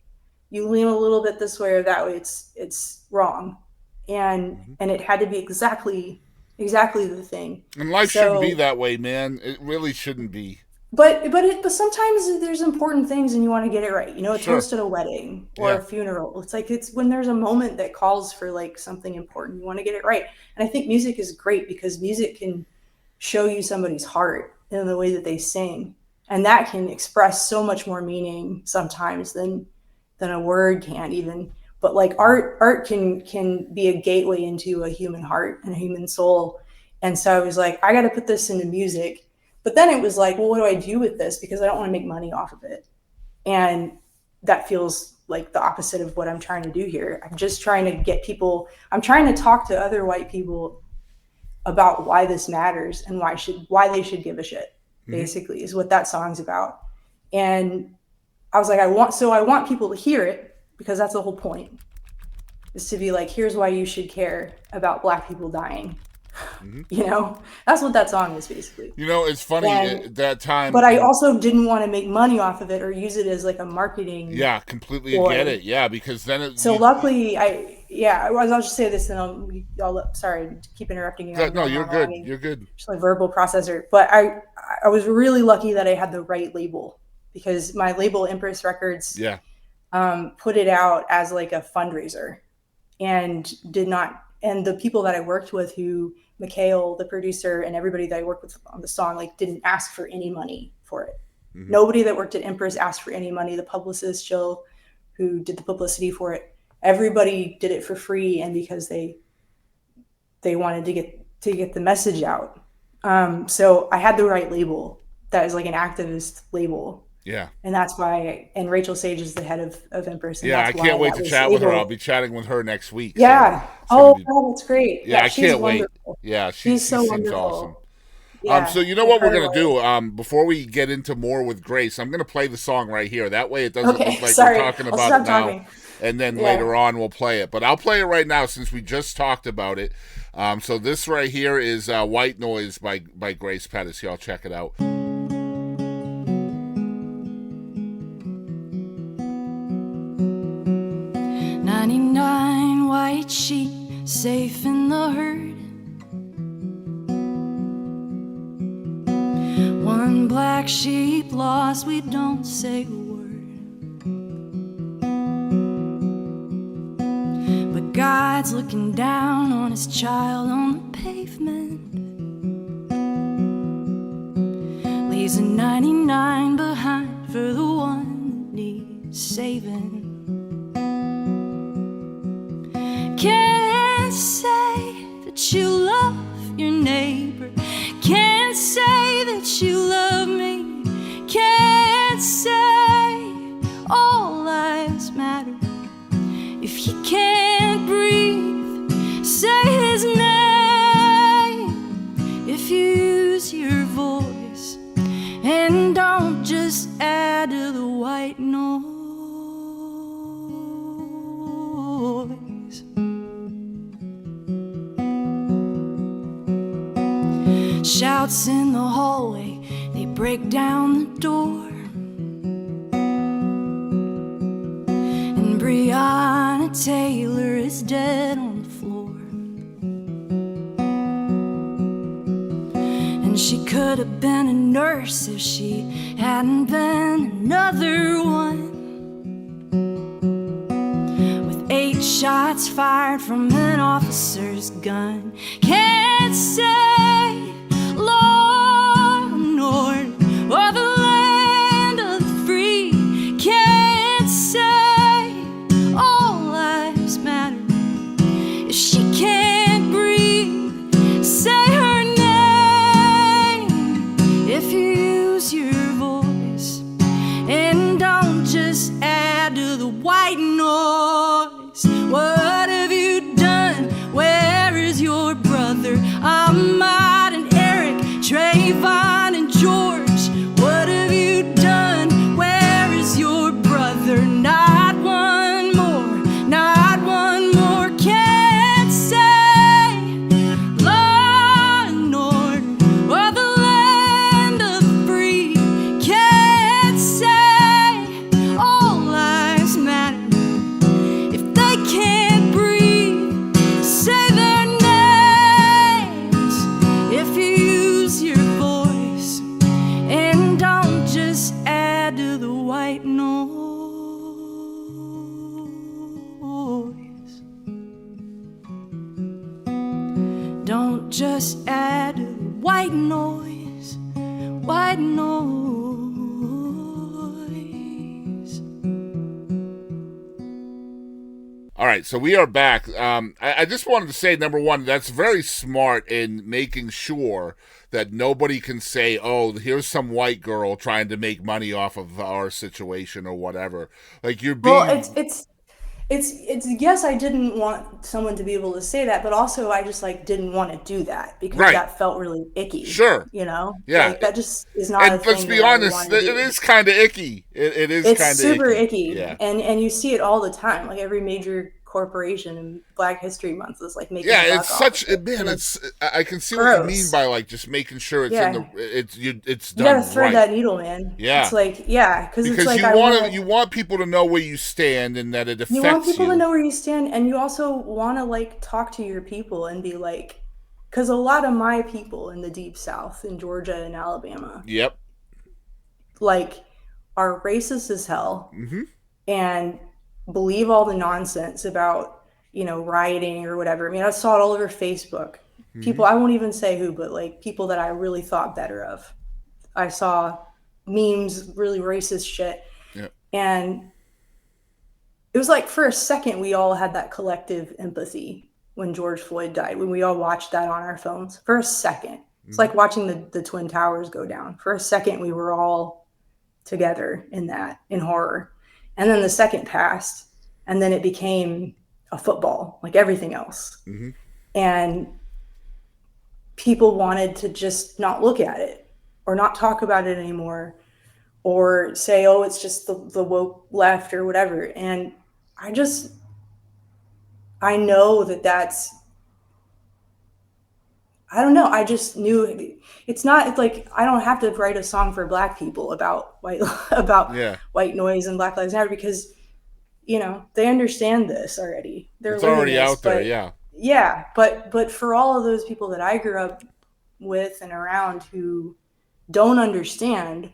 you lean a little bit this way or that way, it's wrong. And it had to be exactly the thing. And life shouldn't be that way, man. It really shouldn't be. But sometimes there's important things and you want to get it right. You know, a toast at a wedding or a funeral. It's like, it's when there's a moment that calls for like something important, you want to get it right. And I think music is great because music can show you somebody's heart in the way that they sing. And that can express so much more meaning sometimes than a word can even. But like art can be a gateway into a human heart and a human soul. And so I was like, I got to put this into music. But then it was like, well, what do I do with this? Because I don't want to make money off of it. And that feels like the opposite of what I'm trying to do here. I'm just trying to get people, I'm trying to talk to other white people about why this matters and why they should give a shit, basically, is what that song's about. And I was like, I want people to hear it, because that's the whole point, is to be like, here's why you should care about Black people dying. You know, that's what that song is basically. You know, it's funny at that time. But I also didn't want to make money off of it or use it as like a marketing. Yeah, completely get it. Yeah, because then luckily, I'll just say this, and I'll sorry to keep interrupting you. No, you're good. You're good. Just like verbal processor. But I was really lucky that I had the right label, because my label, Empress Records, put it out as like a fundraiser, and did not. And the people that I worked with, Mikhail, the producer, and everybody that I worked with on the song, like, didn't ask for any money for it. Nobody that worked at Empress asked for any money. The publicist, Jill, who did the publicity for it, everybody did it for free, and because they wanted to get the message out. So I had the right label. That is like an activist label. Yeah. And that's why, and Rachel Sage is the head of Empress. And I can't wait to chat with her. I'll be chatting with her next week. Yeah. So that's great. Yeah, I can't wait. Yeah, she seems wonderful. Awesome. Yeah, so you know what we're going to do? Before we get into more with Grace, I'm going to play the song right here. That way it doesn't look like we're talking about it now. And then later on we'll play it. But I'll play it right now since we just talked about it. So this right here is White Noise by Grace Pettis. Y'all check it out. 99 white sheep safe in the herd, one black sheep lost, we don't say a word. But God's looking down on his child on the pavement, leaves a 99 behind for the one that needs saving. Can't say that you love your neighbor, can't say that you love me, can't say all lives matter. If you can't breathe, say his name. If you use your voice, and don't just add to the white noise. Shout shouts in the hallway, they break down the door. And Breonna Taylor is dead on the floor. And she could have been a nurse if she hadn't been another one. With 8 shots fired from an officer's gun. Can't say law and order or the land of the free. Can't say all lives matter if she can't breathe. Say her name if you use your voice, and don't just add to the white noise. What have you done? Where is your brother? Ahmad and Eric, Trayvon and George. What have you done? Where is your brother? Not one more, not one more. Can't say law and order or the land of the free. Can't say all lives matter if they can't breathe. Say their names if you use your voice, and don't just add to the white noise. Don't just add to the white noise, white noise. All right, so we are back. I just wanted to say, number one, that's very smart in making sure that nobody can say, oh, here's some white girl trying to make money off of our situation or whatever. Like, you're being... Well, it's yes, I didn't want someone to be able to say that, but also I just like didn't want to do that because Right. that felt really icky. Sure. You know? Yeah. Like, that just is not a And thing let's be that I honest, wanna do. it is kind of icky. It is kind of It's super icky. Yeah. And you see it all the time. Like every major corporation in Black History Month is like making Yeah, a it's buck such off of it. man. And It's I can see what you gross. mean by like just making sure it's Yeah. in the it's you done gotta thread right. that needle, man. Yeah. It's like, yeah, because it's Because like you want people to know where you stand and that it affects you you. want people to know where you stand, and you also want to like talk to your people and be like, because a lot of my people in the Deep South, in Georgia and Alabama, Yep. like are racist as hell Mm-hmm. and believe all the nonsense about, you know, rioting or whatever. I mean, I saw it all over Facebook. People, I won't even say who, but like people that I really thought better of. I saw memes, really racist shit. Yep. And it was like for a second, we all had that collective empathy when George Floyd died, when we all watched that on our phones. For a second. It's like watching the Twin Towers go down. For a second, we were all together in that, in horror. And then the second passed, and then it became a football, like everything else. Mm-hmm. And people wanted to just not look at it or not talk about it anymore or say, oh, it's just the woke left or whatever. And I know that's, I don't know. I just knew it's not like I don't have to write a song for Black people about white noise and Black Lives Matter because, you know, they understand this already. They're It's already this, out there, but, yeah. Yeah, but for all of those people that I grew up with and around who don't understand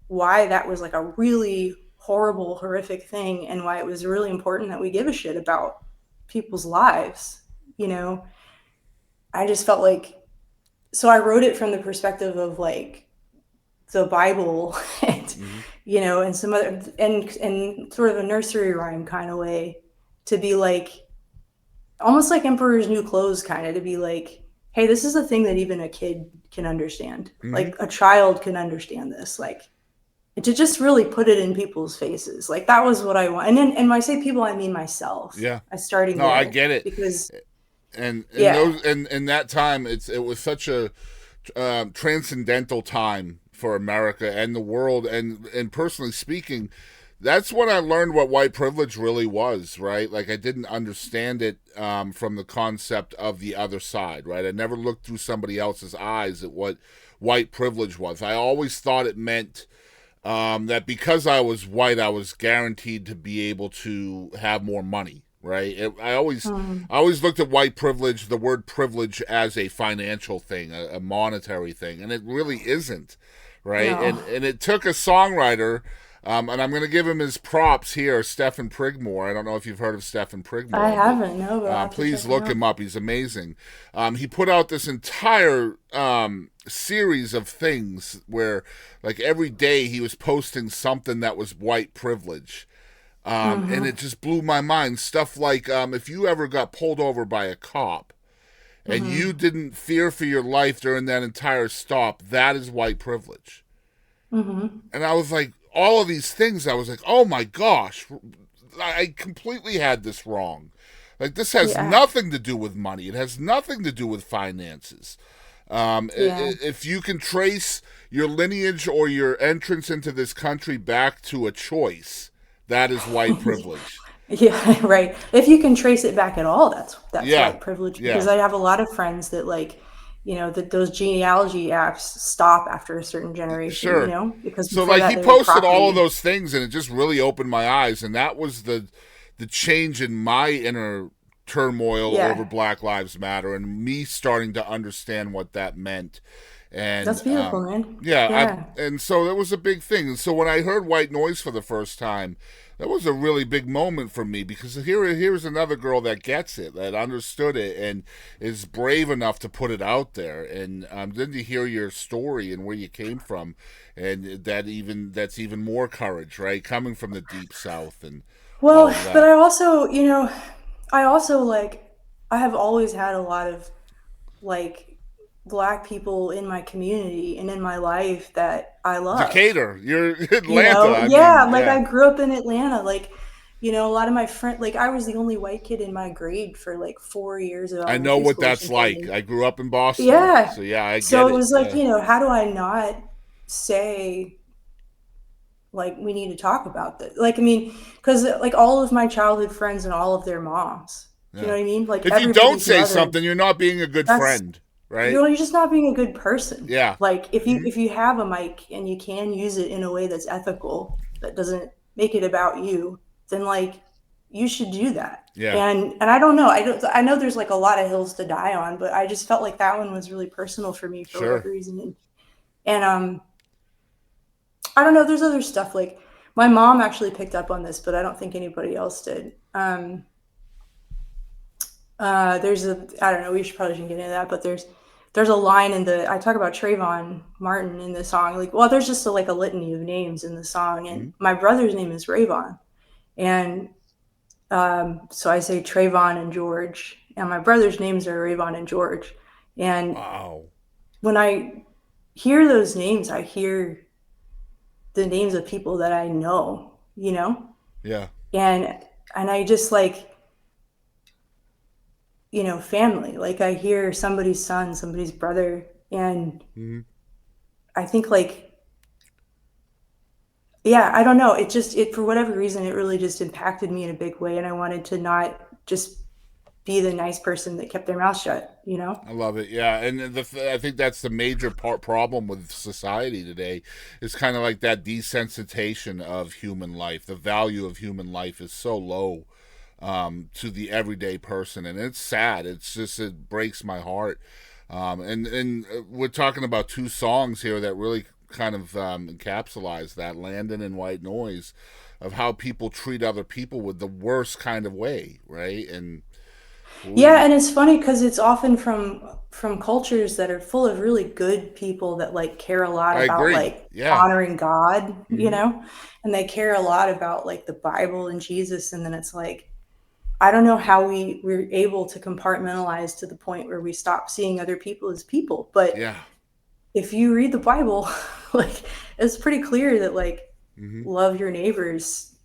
why that was like a really horrible, horrific thing and why it was really important that we give a shit about people's lives, you know, I just felt like, so I wrote it from the perspective of like the Bible and, you know, and some other, and sort of a nursery rhyme kind of way to be like, almost like Emperor's New Clothes kind of, to be like, hey, this is a thing that even a kid can understand. Like a child can understand this, like, and to just really put it in people's faces. Like that was what I want. And then, and when I say people, I mean myself. Yeah. I started. No, I get it. Because and yeah. those and that time it was such a transcendental time for America and the world, and personally speaking, that's when I learned what white privilege really was, right? Like I didn't understand it from the concept of the other side, right? I never looked through somebody else's eyes at what white privilege was. I always thought it meant that because I was white, I was guaranteed to be able to have more money, right? I always looked at white privilege, the word privilege, as a financial thing, a monetary thing, and it really isn't, right? No. And it took a songwriter. And I'm going to give him his props here, Stephen Prigmore. I don't know if you've heard of Stephen Prigmore. I haven't, no. But please look him up. He's amazing. He put out this entire series of things where, like, every day he was posting something that was white privilege. And it just blew my mind. Stuff like if you ever got pulled over by a cop and you didn't fear for your life during that entire stop, that is white privilege. And I was like, all of these things, I was like, oh my gosh, I completely had this wrong. Like, this has nothing to do with money. It has nothing to do with finances. If you can trace your lineage or your entrance into this country back to a choice, that is white privilege. Yeah, right. If you can trace it back at all, that's white privilege. Because I have a lot of friends that, like, you know, that those genealogy apps stop after a certain generation, you know, because so like he posted all of those things and it just really opened my eyes. And that was the change in my inner turmoil over Black Lives Matter and me starting to understand what that meant. And that's beautiful, man. And so that was a big thing. And so when I heard White Noise for the first time, that was a really big moment for me, because here's another girl that gets it, that understood it, and is brave enough to put it out there. And then to hear your story and where you came from, and that's even more courage, right? Coming from the Deep South and but I also, you know, like, I have always had a lot of, like, Black people in my community and in my life that I love. Decatur, you're Atlanta. You know? I grew up in Atlanta. Like, you know, a lot of my friends, like, I was the only white kid in my grade for like 4 years. I know what that's like. I grew up in Boston. Yeah. So yeah, I get it. So it was like, you know, how do I not say, like, we need to talk about this? Like, I mean, because like all of my childhood friends and all of their moms, you know what I mean? Like, if you don't say something, you're not being a good friend. Right. You're just not being a good person. Yeah. Like, if you have a mic and you can use it in a way that's ethical, that doesn't make it about you, then, like, you should do that. Yeah. And I don't know. I know there's like a lot of hills to die on, but I just felt like that one was really personal for me for whatever reason. And I don't know. There's other stuff, like, my mom actually picked up on this, but I don't think anybody else did. I don't know. We probably shouldn't get into that, but there's a line I talk about Trayvon Martin in the song. Like, well, there's just a litany of names in the song, and my brother's name is Rayvon, and so I say Trayvon and George, and my brother's names are Rayvon and George. And when I hear those names, I hear the names of people that I know, you know? Yeah. And I just, like, you know, family. Like, I hear somebody's son, somebody's brother, and I think, like, I don't know. It for whatever reason, it really just impacted me in a big way, and I wanted to not just be the nice person that kept their mouth shut, you know? I love it. Yeah. And I think that's the major problem with society today, is kind of like that desensitization of human life. The value of human life is so low to the everyday person, and it's sad. It breaks my heart. And we're talking about two songs here that really kind of encapsulize that, Landon and White Noise, of how people treat other people with the worst kind of way, right? And and it's funny because it's often from cultures that are full of really good people that, like, care a lot about honoring God, you know, and they care a lot about, like, the Bible and Jesus, and then it's like, I don't know how we're able to compartmentalize to the point where we stop seeing other people as people. But if you read the Bible, like, it's pretty clear that, like, love your neighbors,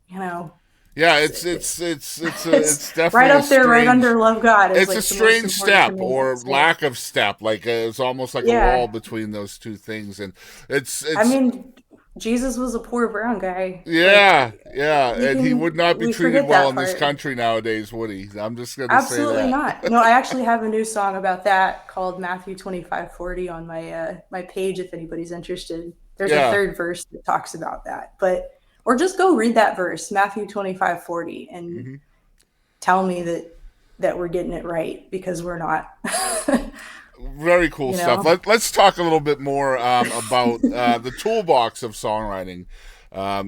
you know. Yeah, it's definitely right up there, right under love God. It's like a strange step or lack of step. Like, it's almost like a wall between those two things, and it's. I mean, Jesus was a poor brown guy. Yeah, yeah, we and he would not be we treated forget well that in this part. country nowadays, would he? I'm just going to say Absolutely that. not. No, I actually have a new song about that called Matthew 25:40 on my page if anybody's interested. There's a Yeah. third verse that talks about that. Or just go read that verse, Matthew 25:40, and Mm-hmm. tell me that we're getting it right, because we're not. Very cool stuff. Let's talk a little bit more about the toolbox of songwriting.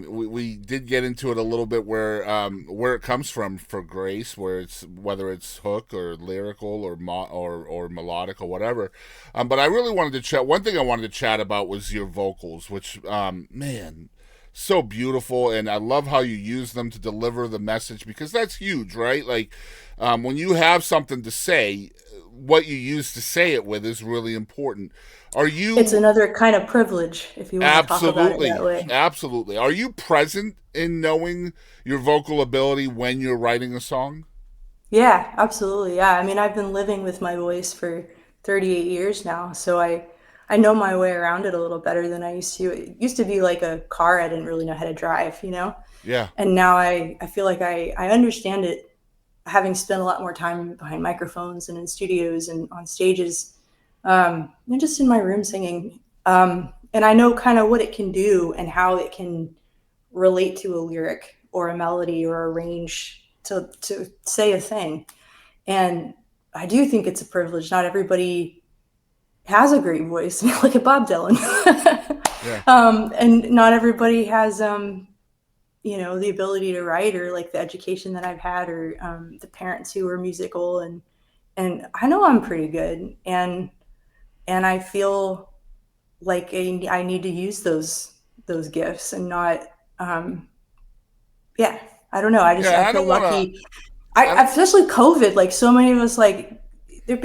We did get into it a little bit where it comes from for Grace, whether it's hook or lyrical or or melodic or whatever. But I really wanted to chat. One thing I wanted to chat about was your vocals, which man, so beautiful, and I love how you use them to deliver the message, because that's huge, right? Like when you have something to say, what you use to say it with is really important. It's another kind of privilege, if you want to talk about it that way. Absolutely. Are you present in knowing your vocal ability when you're writing a song? Yeah, absolutely. Yeah. I mean, I've been living with my voice for 38 years now, so I know my way around it a little better than I used to. It used to be like a car I didn't really know how to drive, Yeah. And now I feel like I understand it, having spent a lot more time behind microphones and in studios and on stages, and just in my room singing. And I know kind of what it can do and how it can relate to a lyric or a melody or a range to say a thing. And I do think it's a privilege. Not everybody has a great voice, like a Bob Dylan. Yeah. And not everybody has the ability to write, or like the education that I've had, or the parents who were musical, and I know I'm pretty good, and I feel like I need to use those gifts and not I don't know. I feel lucky. Especially COVID, like so many of us, like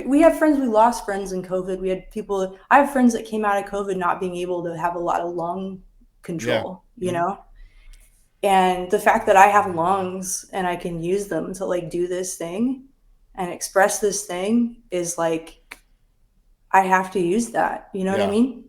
we have friends, we lost friends in COVID. We had people, I have friends that came out of COVID not being able to have a lot of lung control, And the fact that I have lungs and I can use them to like do this thing and express this thing is like, I have to use that. You know what I mean?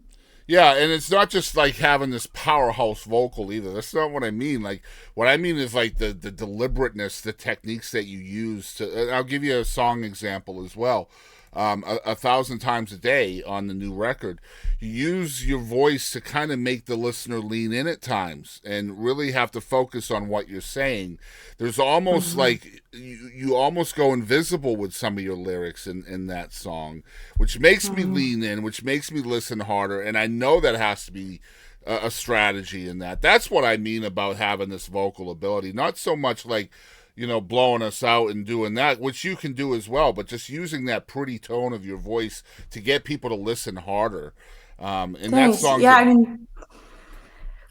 Yeah, and it's not just like having this powerhouse vocal either. That's not what I mean. Like, what I mean is like the deliberateness, the techniques that you use to. And I'll give you a song example as well. 1,000 times a day on the new record, you use your voice to kind of make the listener lean in at times and really have to focus on what you're saying. There's almost like you almost go invisible with some of your lyrics in that song, which makes me lean in, which makes me listen harder. And I know that has to be a strategy in that. That's what I mean about having this vocal ability. Not so much like, blowing us out and doing that, which you can do as well, but just using that pretty tone of your voice to get people to listen harder. And that song. Yeah, I mean,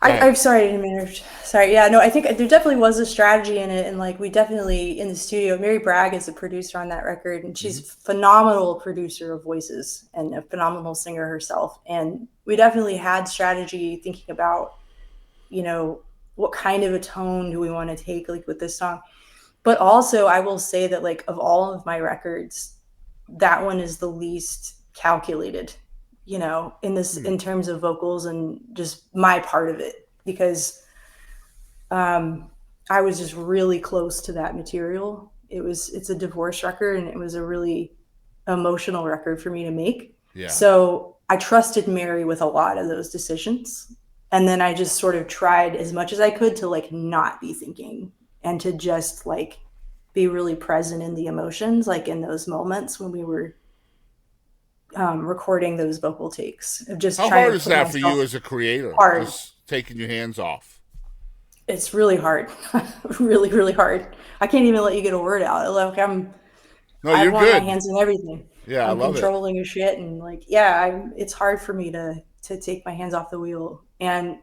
I'm sorry, I didn't mean to. Sorry. Yeah, no, I think there definitely was a strategy in it. And like, we definitely, in the studio, Mary Bragg is a producer on that record, and she's a phenomenal producer of voices and a phenomenal singer herself. And we definitely had strategy thinking about, what kind of a tone do we want to take, like with this song. But also, I will say that, like, of all of my records, that one is the least calculated, in terms of vocals and just my part of it, because I was just really close to that material. It's a divorce record, and it was a really emotional record for me to make. Yeah. So I trusted Mary with a lot of those decisions. And then I just sort of tried as much as I could to like not be thinking, and to just like be really present in the emotions, like in those moments when we were recording those vocal takes. Of just how trying hard to is put that for myself- you as a creator? Hard. Just taking your hands off. It's really hard. Really, really hard. I can't even let you get a word out. Like I You're want good. my hands in everything. Yeah, I'm I love controlling your shit, and like, it's hard for me to take my hands off the wheel, and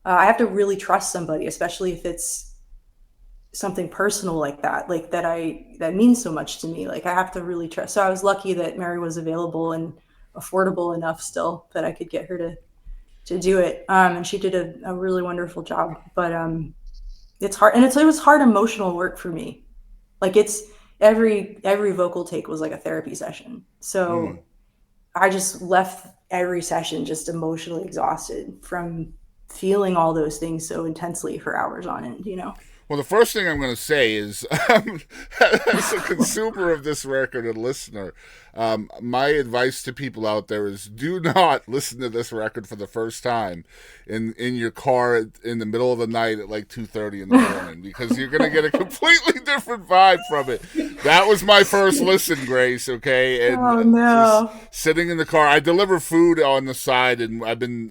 I have to really trust somebody, especially if it's something personal like that means so much to me. Like, I have to really trust. So I was lucky that Mary was available and affordable enough still that I could get her to do it. And she did a really wonderful job, but it's hard. And it was hard emotional work for me. Like, it's every vocal take was like a therapy session. So I just left every session just emotionally exhausted from feeling all those things so intensely for hours on end, Well, the first thing I'm going to say is, as a consumer of this record and listener, my advice to people out there is do not listen to this record for the first time in your car in the middle of the night at like 2:30 in the morning, because you're going to get a completely different vibe from it. That was my first listen, Grace, okay? And Oh, no. just sitting in the car. I deliver food on the side, and I've been...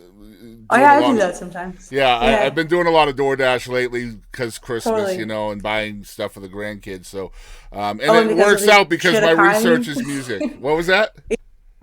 Oh, yeah, I do that sometimes. Yeah, I've been doing a lot of DoorDash lately because Christmas, Totally. and buying stuff for the grandkids. So, and it works out because my research is music. What was that?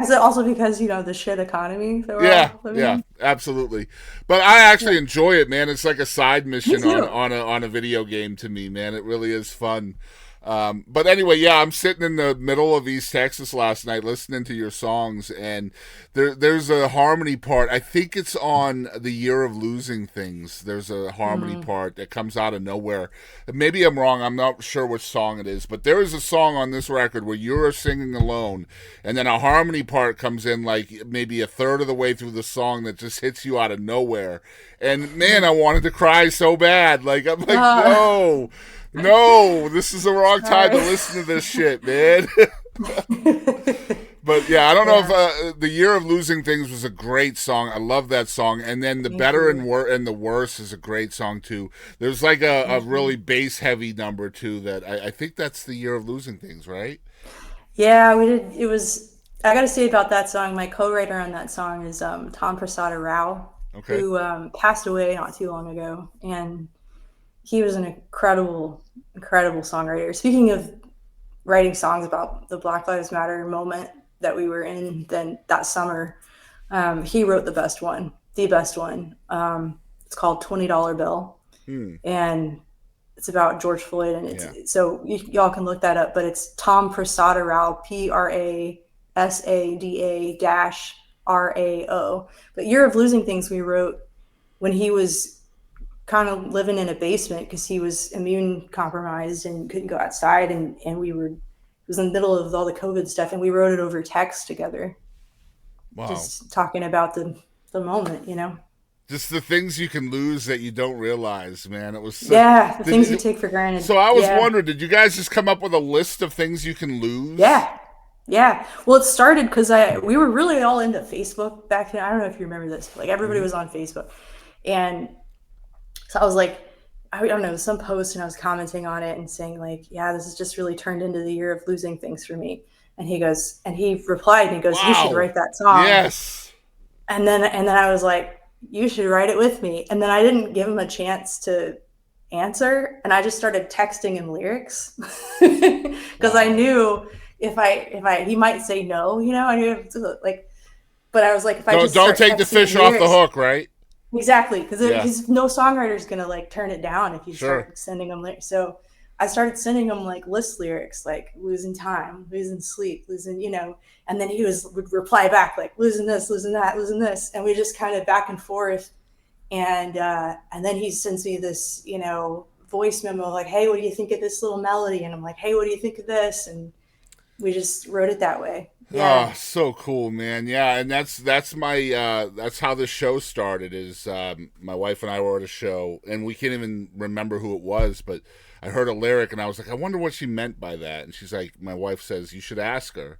Is it also because, the shit economy that we're all living in? Absolutely. But I actually enjoy it, man. It's like a side mission on a video game to me, man. It really is fun. But anyway, I'm sitting in the middle of East Texas last night listening to your songs, and there's a harmony part. I think it's on The Year of Losing Things. There's a harmony part that comes out of nowhere. Maybe I'm wrong. I'm not sure which song it is, but there is a song on this record where you're singing alone, and then a harmony part comes in like maybe a third of the way through the song that just hits you out of nowhere. And man, I wanted to cry so bad. Like, I'm like, no, this is the wrong time to listen to this shit, man. But I don't know if The Year of Losing Things was a great song. I love that song. And then The Better and the Worse is a great song too. There's like a really bass heavy number too that I think that's The Year of Losing Things, right? Yeah, we did. It was, I got to say about that song, my co-writer on that song is Tom Prasada Rao, who passed away not too long ago. And he was an incredible songwriter. Speaking of writing songs about the Black Lives Matter moment that we were in then that summer, he wrote the best one. It's called $20 Bill. And it's about George Floyd. And so y'all can look that up, but it's Tom Prasada Rao, PRASADA-RAO. But Year of Losing Things we wrote when he was kind of living in a basement because he was immune compromised and couldn't go outside, and it was in the middle of all the COVID stuff, and we wrote it over text together. Wow. Just talking about the moment, Just the things you can lose that you don't realize, man. It was the things you take for granted. So I was wondering, did you guys just come up with a list of things you can lose? Yeah. Well, it started because we were really all into Facebook back then. I don't know if you remember this, but like everybody was on Facebook, and so I was like, I don't know, some post, and I was commenting on it and saying like, yeah, this has just really turned into the year of losing things for me. And he replied and he goes, you should write that song. Yes. And then I was like, you should write it with me. And then I didn't give him a chance to answer, and I just started texting him lyrics because I knew if he might say no, I knew but I was like, if I just don't take the fish off the hook, right? Exactly, because no songwriter's gonna turn it down if you start sending them lyrics. So I started sending him list lyrics, like losing time, losing sleep, losing, and then he would reply back like losing this, losing that, losing this, and we just kind of back and forth, and then he sends me this, voice memo like, hey, what do you think of this little melody? And I'm like, hey, what do you think of this? And we just wrote it that way. Yeah. Oh, so cool, man. Yeah, and that's my that's how the show started. Is my wife and I were at a show, and we can't even remember who it was, but I heard a lyric and I was like, I wonder what she meant by that. And she's like, my wife says, you should ask her.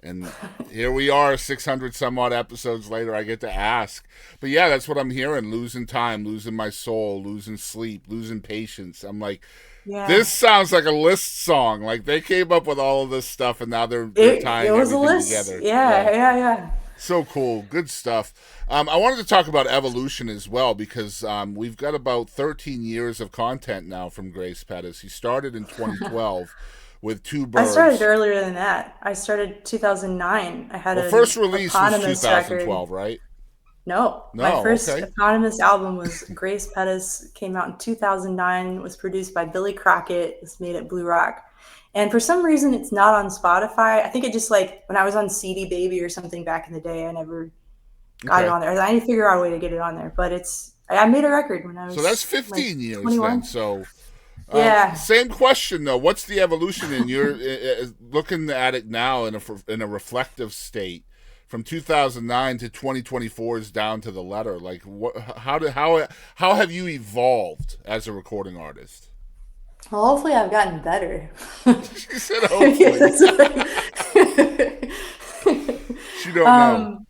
And here we are 600 some odd episodes later, I get to ask. But yeah, that's what I'm hearing. Losing time, losing my soul, losing sleep, losing patience. I'm like, this sounds like a list song. Like they came up with all of this stuff and now they're tying everything together. Yeah. So cool. Good stuff. I wanted to talk about evolution as well because we've got about 13 years of content now from Grace Pettis. He started in 2012 with Two Birds. I started earlier than that. I started 2009. I had first release was 2012, record. Right? No, my first eponymous album was Grace Pettis. Came out in 2009. It was produced by Billy Crockett. It was made at Blue Rock. And for some reason, it's not on Spotify. I think it just when I was on CD Baby or something back in the day, I never got it on there. I need to figure out a way to get it on there. But I made a record when I was. So that's 15 years 21. then. So yeah. Same question though. What's the evolution in you're looking at it now in a reflective state? from 2009 to 2024 is down to the letter. Like, how have you evolved as a recording artist? Well, hopefully I've gotten better. She said hopefully. She don't know.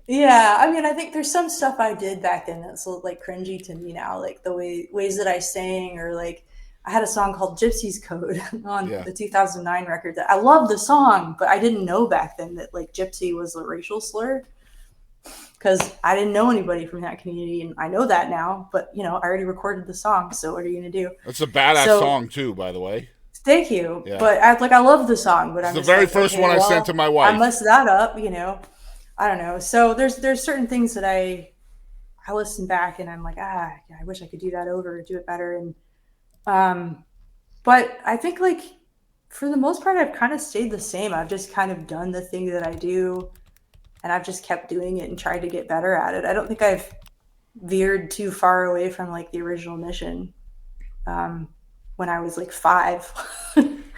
Yeah, I mean, I think there's some stuff I did back then that's like cringy to me now, like the ways that I sang, or like I had a song called Gypsy's Code on the 2009 record that I love the song, but I didn't know back then that like gypsy was a racial slur, because I didn't know anybody from that community, and I know that now, but I already recorded the song, so what are you going to do? It's a badass song too, by the way. Thank you. Yeah. But I love the song, but it's the very first one I sent to my wife. I messed that up, I don't know. So there's certain things that I listen back and I'm like, I wish I could do that over, do it better. And but I think like for the most part I've kind of stayed the same. I've just kind of done the thing that I do, and I've just kept doing it and tried to get better at it. I don't think I've veered too far away from like the original mission when I was like 5.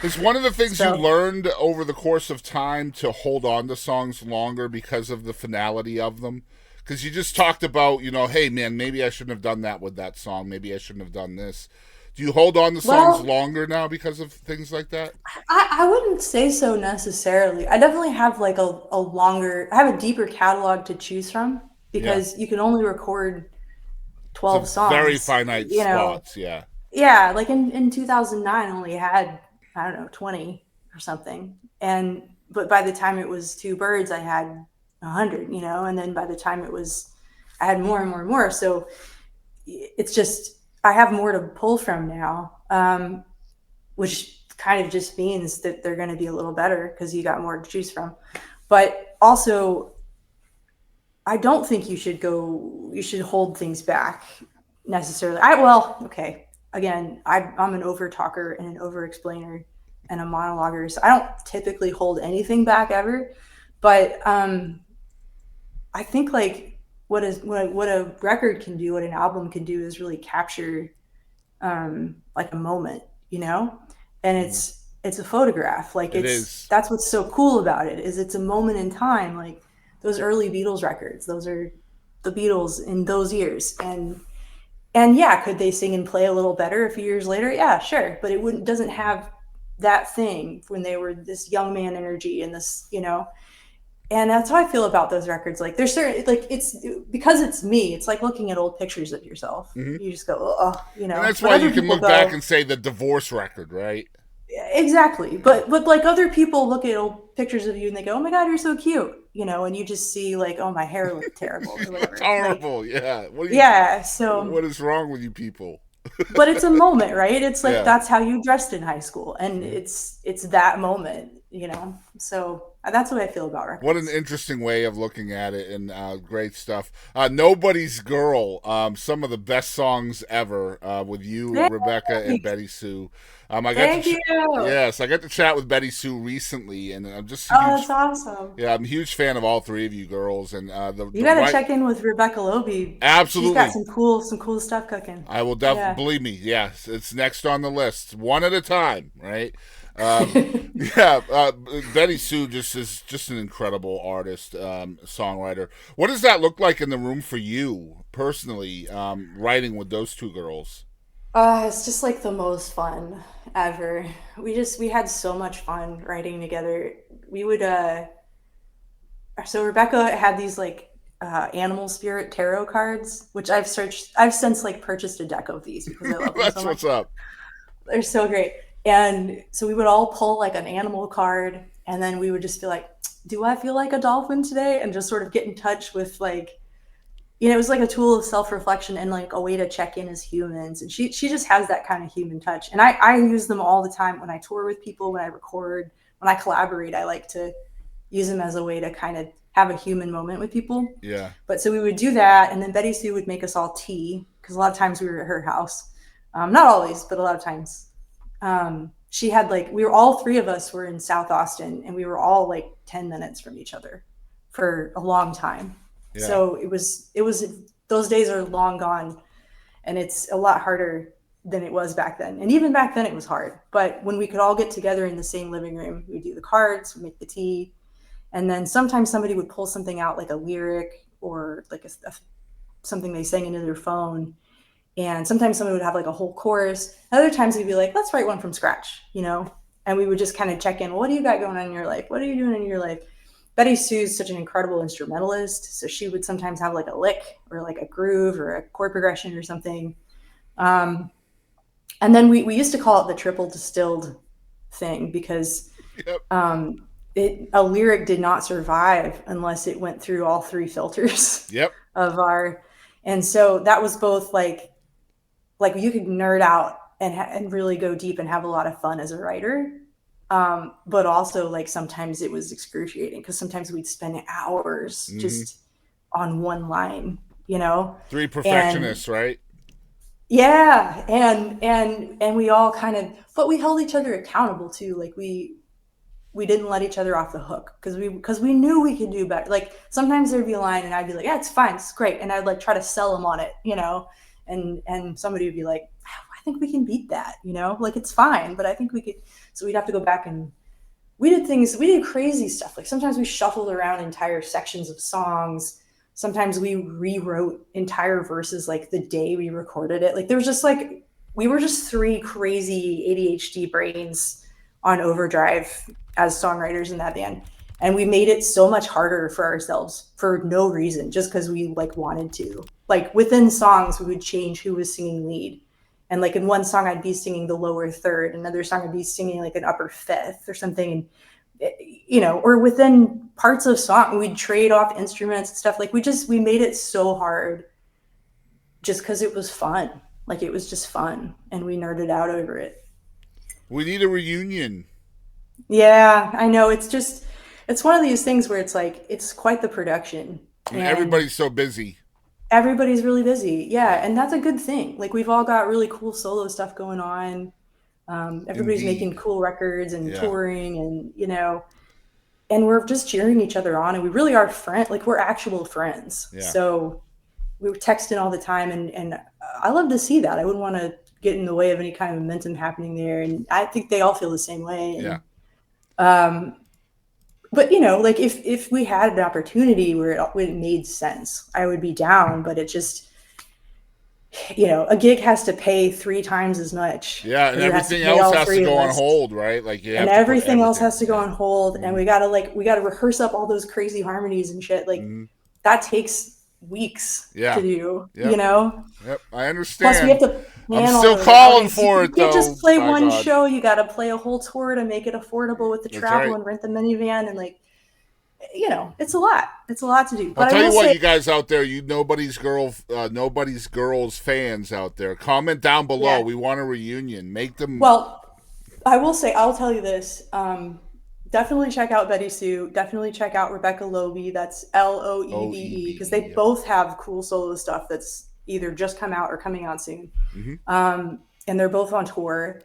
Is one of the things you learned over the course of time to hold on to songs longer because of the finality of them? Because you just talked about, hey, man, maybe I shouldn't have done that with that song. Maybe I shouldn't have done this. Do you hold on to songs longer now because of things like that? I wouldn't say so necessarily. I definitely have like I have a deeper catalog to choose from, because you can only record 12 songs. Very finite spots, yeah. Yeah, like in 2009, I only had, 20 or something. But by the time it was Two Birds, I had 100, and then by the time I had more and more and more. So it's just, I have more to pull from now, which kind of just means that they're going to be a little better because you got more to choose from. But also, I don't think you should hold things back necessarily. Again, I'm an over talker and an over explainer and a monologuer, so I don't typically hold anything back ever. But I think like what a record can do, what an album can do, is really capture like a moment, and it's a photograph. Like that's what's so cool about it, is it's a moment in time. Like those early Beatles records, those are the Beatles in those years, and yeah, could they sing and play a little better a few years later? Yeah, sure. But it doesn't have that thing when they were this young man energy and this, and that's how I feel about those records. Like there's certain, like it's because it's me, it's like looking at old pictures of yourself. Mm-hmm. You just go, And that's why you can look back and say the divorce record, right? Exactly. But like other people look at old pictures of you and they go, oh my God, you're so cute. And you just see like, oh, my hair looked terrible. Or whatever. Horrible. Like, yeah. So what is wrong with you people? But it's a moment, right? It's like, that's how you dressed in high school. And it's that moment, so that's what I feel about records. What an interesting way of looking at it, and great stuff. Nobody's Girl, some of the best songs ever with you, Rebecca, and BettySoo. Thank you. Yes, I got to chat with BettySoo recently, and I'm just that's awesome. Yeah, I'm a huge fan of all three of you girls, and you got to check in with Rebecca Loebe. Absolutely, she's got some cool stuff cooking. I will definitely believe me. Yes, it's next on the list, one at a time, right? BettySoo is just an incredible artist, songwriter. What does that look like in the room for you personally, writing with those two girls? It's just like the most fun ever. We had so much fun writing together. We would so Rebecca had these like animal spirit tarot cards, which I've since like purchased a deck of these because I love them That's so much. What's up. They're so great. And so we would all pull like an animal card, and then we would just be like, do I feel like a dolphin today? And just sort of get in touch with like, it was like a tool of self-reflection and like a way to check in as humans. And she just has that kind of human touch. And I use them all the time when I tour with people, when I record, when I collaborate. I like to use them as a way to kind of have a human moment with people. Yeah. But so we would do that. And then BettySoo would make us all tea, because a lot of times we were at her house. Not always, but a lot of times. She had like, all three of us were in South Austin, and we were all like 10 minutes from each other for a long time. Yeah. So it was, those days are long gone, and it's a lot harder than it was back then. And even back then it was hard, but when we could all get together in the same living room, we'd do the cards, we'd make the tea, And then sometimes somebody would pull something out, like a lyric or like something they sang into their phone. And sometimes somebody would have like a whole chorus. Other times we'd be like, let's write one from scratch, you know? And we would just kind of check in. What do you got going on in your life? What are you doing in your life? BettySoo is such an incredible instrumentalist. So she would sometimes have like a lick or like a groove or a chord progression or something. And then we used to call it the triple distilled thing because a lyric did not survive unless it went through all three filters and so that was both like you could nerd out and really go deep and have a lot of fun as a writer. But also like sometimes it was excruciating because sometimes we'd spend hours just on one line, you know, three perfectionists, right? Yeah. And we all but we held each other accountable too. Like we didn't let each other off the hook because we knew we could do better. Like sometimes there'd be a line and I'd be like, yeah, it's fine. It's great. And I'd like try to sell them on it, you know, and somebody would be like, I think we can beat that, you know, like it's fine, but I think we could. So we'd have to go back and we did crazy stuff. Like sometimes we shuffled around entire sections of songs. Sometimes we rewrote entire verses like the day we recorded it. Like there was just like, we were just three crazy ADHD brains on overdrive as songwriters in that band. And we made it so much harder for ourselves for no reason, just because we like wanted to. Like within songs, we would change who was singing lead. And like in one song, I'd be singing the lower third. Another song, I'd be singing like an upper fifth or something. And, you know, or within parts of song, we'd trade off instruments and stuff. Like we made it so hard just because it was fun. Like it was just fun. And we nerded out over it. We need a reunion. Yeah, I know. It's one of these things where it's like, it's quite the production. And everybody's so busy. Everybody's really busy. Yeah. And that's a good thing. Like we've all got really cool solo stuff going on. Everybody's making cool records and touring and, you know, and we're just cheering each other on. And we really are friends. Like we're actual friends. Yeah. So we were texting all the time and I love to see that. I wouldn't want to get in the way of any kind of momentum happening there. And I think they all feel the same way. And, but you know, like if we had an opportunity where it made sense, I would be down, but it just, you know, a gig has to pay 3 times as much. Yeah. And everything else has to go on hold, right? Like, and everything else has to go on hold. And we got to rehearse up all those crazy harmonies and shit. Like that takes weeks to do, you know? Yep. I understand. Plus we have to plan. I'm still calling for it, though. You just play one show. You got to play a whole tour to make it affordable with the travel and rent the minivan. And like, you know, it's a lot. It's a lot to do. But I'll tell you what, you guys out there, you nobody's girls fans out there, comment down below. We want a reunion. Make them. Well, I will say, I'll tell you this. Definitely check out BettySoo. Definitely check out Rebecca Loebe. That's Loebe, because they both have cool solo stuff that's either just come out or coming out soon. And they're both on tour.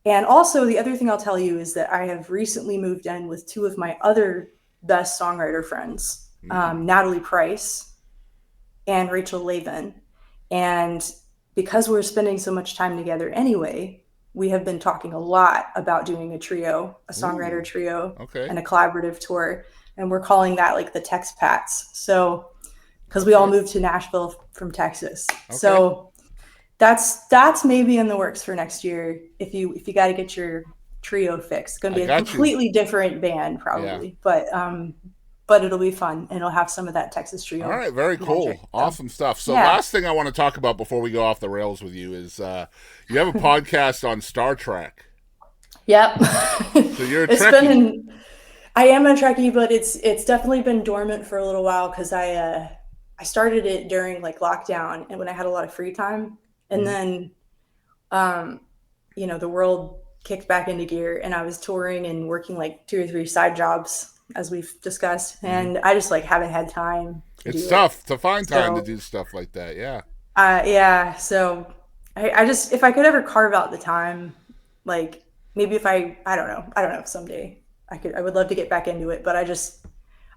And also, the other thing I'll tell you is that I have recently moved in with 2 of my other best songwriter friends, Natalie Price and Rachel Lavin. And because we're spending so much time together anyway, we have been talking a lot about doing a songwriter trio, and a collaborative tour. And we're calling that like the Tex Pats. So, because we all moved to Nashville from Texas. So that's maybe in the works for next year. If you got to get your trio fixed, it's going to be a completely different band probably, but it'll be fun and it'll have some of that Texas trio. All right, very cool. Awesome stuff. So last thing I want to talk about before we go off the rails with you is you have a podcast on Star Trek. Yep. So you're a Trekkie. I am a Trekkie, but it's definitely been dormant for a little while because I started it during like lockdown and when I had a lot of free time, and then you know, the world kicked back into gear and I was touring and working like 2 or 3 side jobs as we've discussed, and I just like haven't had time to it's tough to find time to do stuff like that. So I just, if I could ever carve out the time, like maybe if I don't know someday I would love to get back into it, but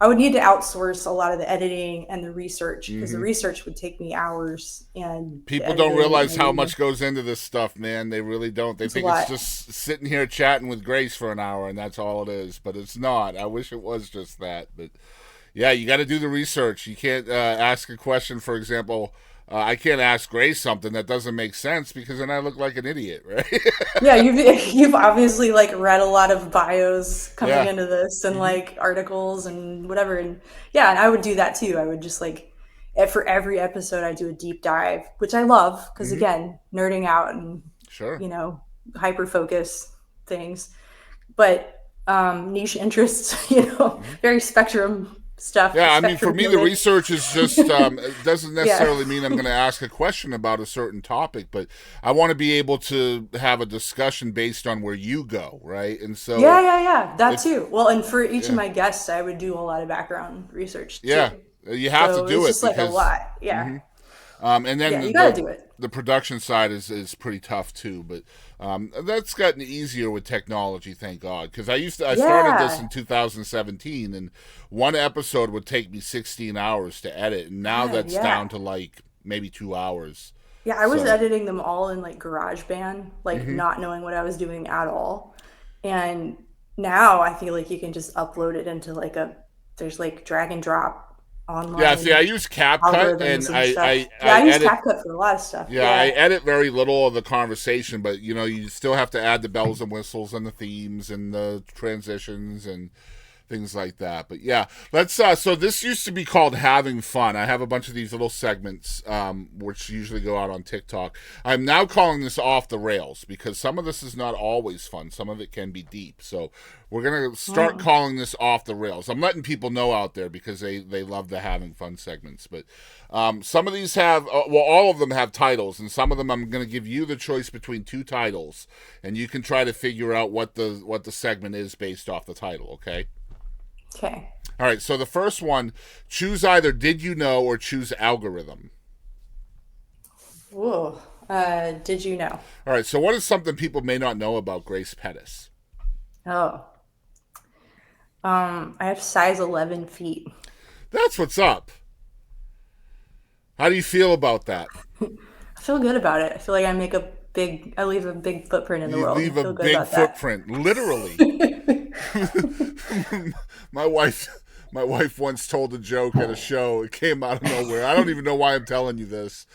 I would need to outsource a lot of the editing and the research, because the research would take me hours. And people don't realize how much goes into this stuff, man. They really don't. They think it's just sitting here chatting with Grace for an hour and that's all it is. But it's not. I wish it was just that. But yeah, you got to do the research. You can't ask a question, for example. I can't ask Grace something that doesn't make sense, because then I look like an idiot, right? Yeah, you've obviously like read a lot of bios coming into this, and like articles and whatever. And yeah, and I would do that too. I would just like, for every episode I do a deep dive, which I love, because again, nerding out and you know, hyper focus things, but niche interests, you know, very spectrum stuff. Yeah, I mean, for me, the research is just it doesn't necessarily mean I'm going to ask a question about a certain topic, but I want to be able to have a discussion based on where you go, right? And so that too. Well, and for each of my guests, I would do a lot of background research too. You have to do it. It's just like a lot. And then you gotta do it. The production side is pretty tough too, but that's gotten easier with technology, thank God. Because I started this in 2017, and one episode would take me 16 hours to edit, and now that's down to like maybe 2 hours. Yeah, I was editing them all in like GarageBand, like not knowing what I was doing at all. And now I feel like you can just upload it into like there's like drag and drop online. Yeah, see, I use CapCut, and I use CapCut for a lot of stuff. Yeah, I edit very little of the conversation, but you know, you still have to add the bells and whistles and the themes and the transitions and things like that. But yeah, let's so this used to be called Having Fun. I have a bunch of these little segments which usually go out on TikTok. I'm now calling this Off the Rails, because some of this is not always fun. Some of it can be deep. So we're going to start calling this Off the Rails. I'm letting people know out there, because they love the Having Fun segments. But some of these have, all of them have titles, and some of them I'm going to give you the choice between two titles, and you can try to figure out what the segment is based off the title, okay? Okay. All right, so the first one, choose either Did You Know or choose Algorithm. Whoa. Did you know? All right, so what is something people may not know about Grace Pettis? Oh. I have size 11 feet. That's what's up. How do you feel about that? I feel good about it. I feel like I leave a big footprint in the world. You leave a big footprint, literally. My wife once told a joke at a show. It came out of nowhere. I don't even know why I'm telling you this.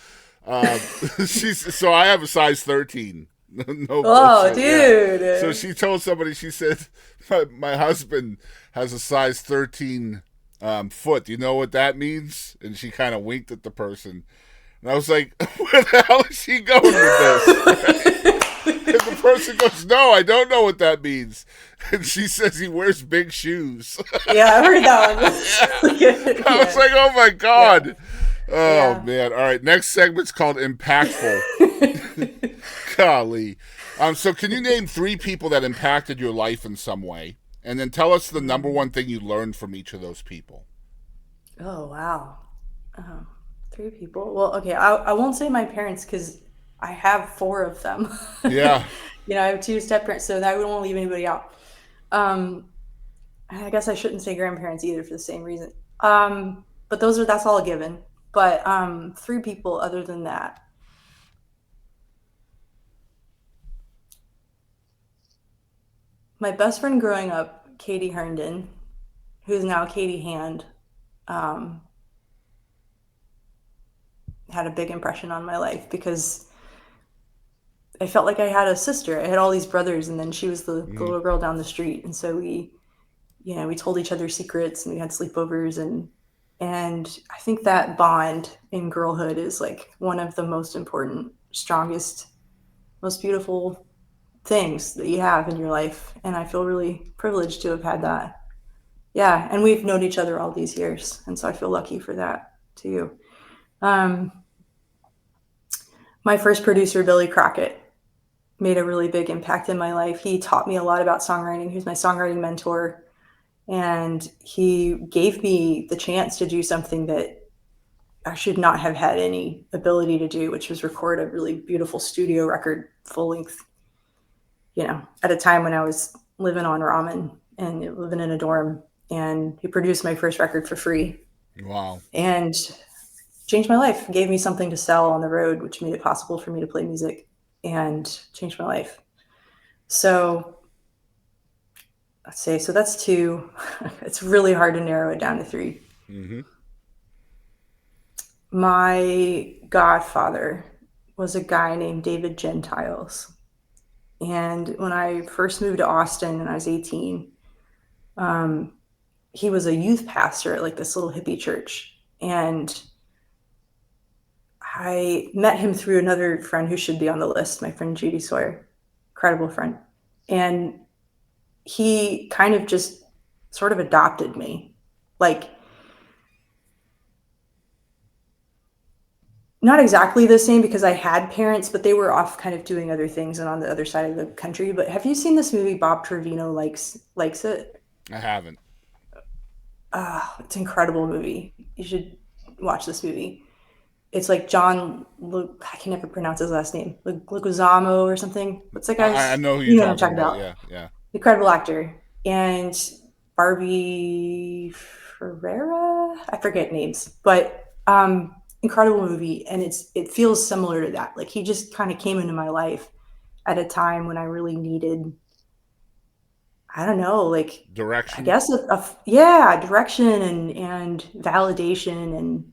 So I have a size 13. No dude. Yeah. So she told somebody, she said, my husband has a size 13 foot. Do you know what that means? And she kind of winked at the person. And I was like, where the hell is she going with this? And the person goes, no, I don't know what that means. And she says he wears big shoes. Yeah, I heard that one. I was like, oh my God. Yeah. Oh man. All right. Next segment's called Impactful. Golly. So can you name 3 people that impacted your life in some way? And then tell us the number one thing you learned from each of those people. Oh, wow. 3 people. Well, okay. I won't say my parents, because I have 4 of them. Yeah. You know, I have 2 step-parents, so that won't leave anybody out. I guess I shouldn't say grandparents either for the same reason. But that's all a given. But 3 people other than that. My best friend growing up, Katie Herndon, who's now Katie Hand, had a big impression on my life, because I felt like I had a sister. I had all these brothers, and then she was the little girl down the street. And so we told each other secrets, and we had sleepovers, and I think that bond in girlhood is like one of the most important, strongest, most beautiful things that you have in your life. And I feel really privileged to have had that. Yeah. And we've known each other all these years. And so I feel lucky for that too. My first producer, Billy Crockett, made a really big impact in my life. He taught me a lot about songwriting. He was my songwriting mentor. And he gave me the chance to do something that I should not have had any ability to do, which was record a really beautiful studio record, full length, at a time when I was living on ramen and living in a dorm. and he produced my first record for free. Wow. And changed my life, gave me something to sell on the road, which made it possible for me to play music, and changed my life. So let's say, so that's 2. It's really hard to narrow it down to 3. Mm-hmm. My godfather was a guy named David Gentiles. And when I first moved to Austin and I was 18, he was a youth pastor at like this little hippie church. And I met him through another friend who should be on the list, my friend Judy Sawyer, incredible friend. And he kind of just sort of adopted me. Like, not exactly the same because I had parents, but they were off kind of doing other things and on the other side of the country. But have you seen this movie, Bob Trevino Likes It? I haven't. It's an incredible movie. You should watch this movie. It's like John, I can never pronounce his last name, Leguizamo or something. What's that guy's? I know who you're talking about. Yeah. Incredible actor. And Barbie Ferreira, I forget names, but incredible movie. And it feels similar to that. Like he just kind of came into my life at a time when I really needed, I don't know, like direction. I guess direction and validation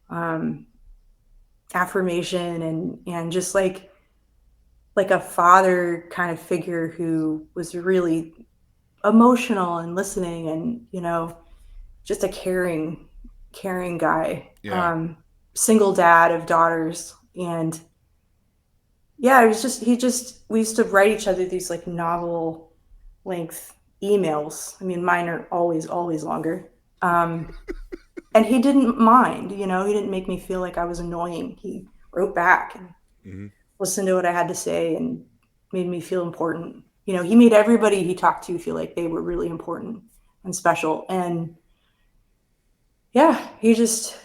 and affirmation and just like a father kind of figure who was really emotional and listening and, you know, just a caring guy. Yeah. Single dad of daughters. And yeah, it was just, we used to write each other these like novel length emails. I mean, mine are always longer. And he didn't mind, you know, he didn't make me feel like I was annoying. He wrote back and listened to what I had to say and made me feel important. You know, he made everybody he talked to feel like they were really important and special. And yeah,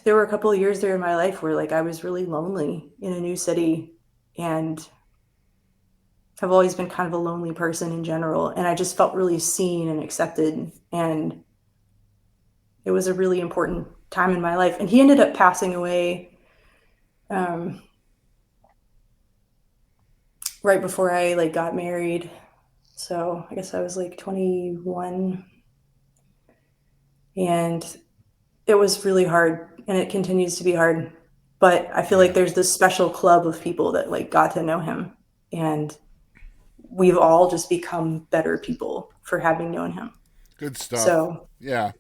there were a couple of years there in my life where like I was really lonely in a new city and I've always been kind of a lonely person in general. And I just felt really seen and accepted. And it was a really important time in my life. And he ended up passing away right before I like got married. So I guess I was like 21. And it was really hard and it continues to be hard. But I feel like there's this special club of people that like got to know him. And we've all just become better people for having known him. Good stuff. So yeah,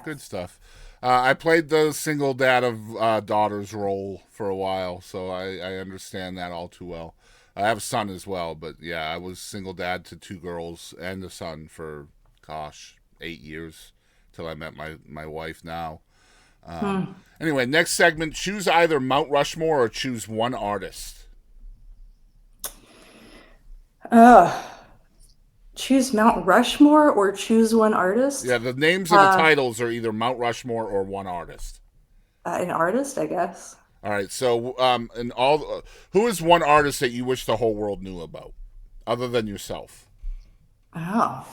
good stuff. I played the single dad of daughters role for a while, so I understand that all too well. I have a son as well, but yeah, I was single dad to 2 girls and a son for 8 years till I met my wife now. Anyway, next segment: choose either Mount Rushmore or choose one artist. Choose Mount Rushmore or choose one artist? Yeah, the names of the titles are either Mount Rushmore or one artist. An artist, I guess. All right, so who is one artist that you wish the whole world knew about, other than yourself? Oh,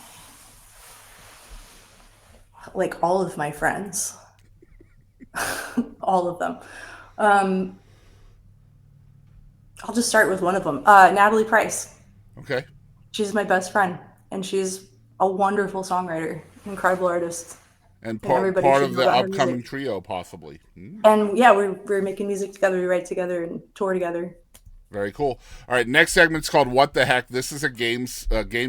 like all of my friends, all of them. I'll just start with one of them. Natalie Price. Okay. She's my best friend, and she's a wonderful songwriter, incredible artist. And part of the upcoming trio, possibly. And yeah, we're making music together, we write together, and tour together. Very cool. All right, next segment's called What the Heck. This is a game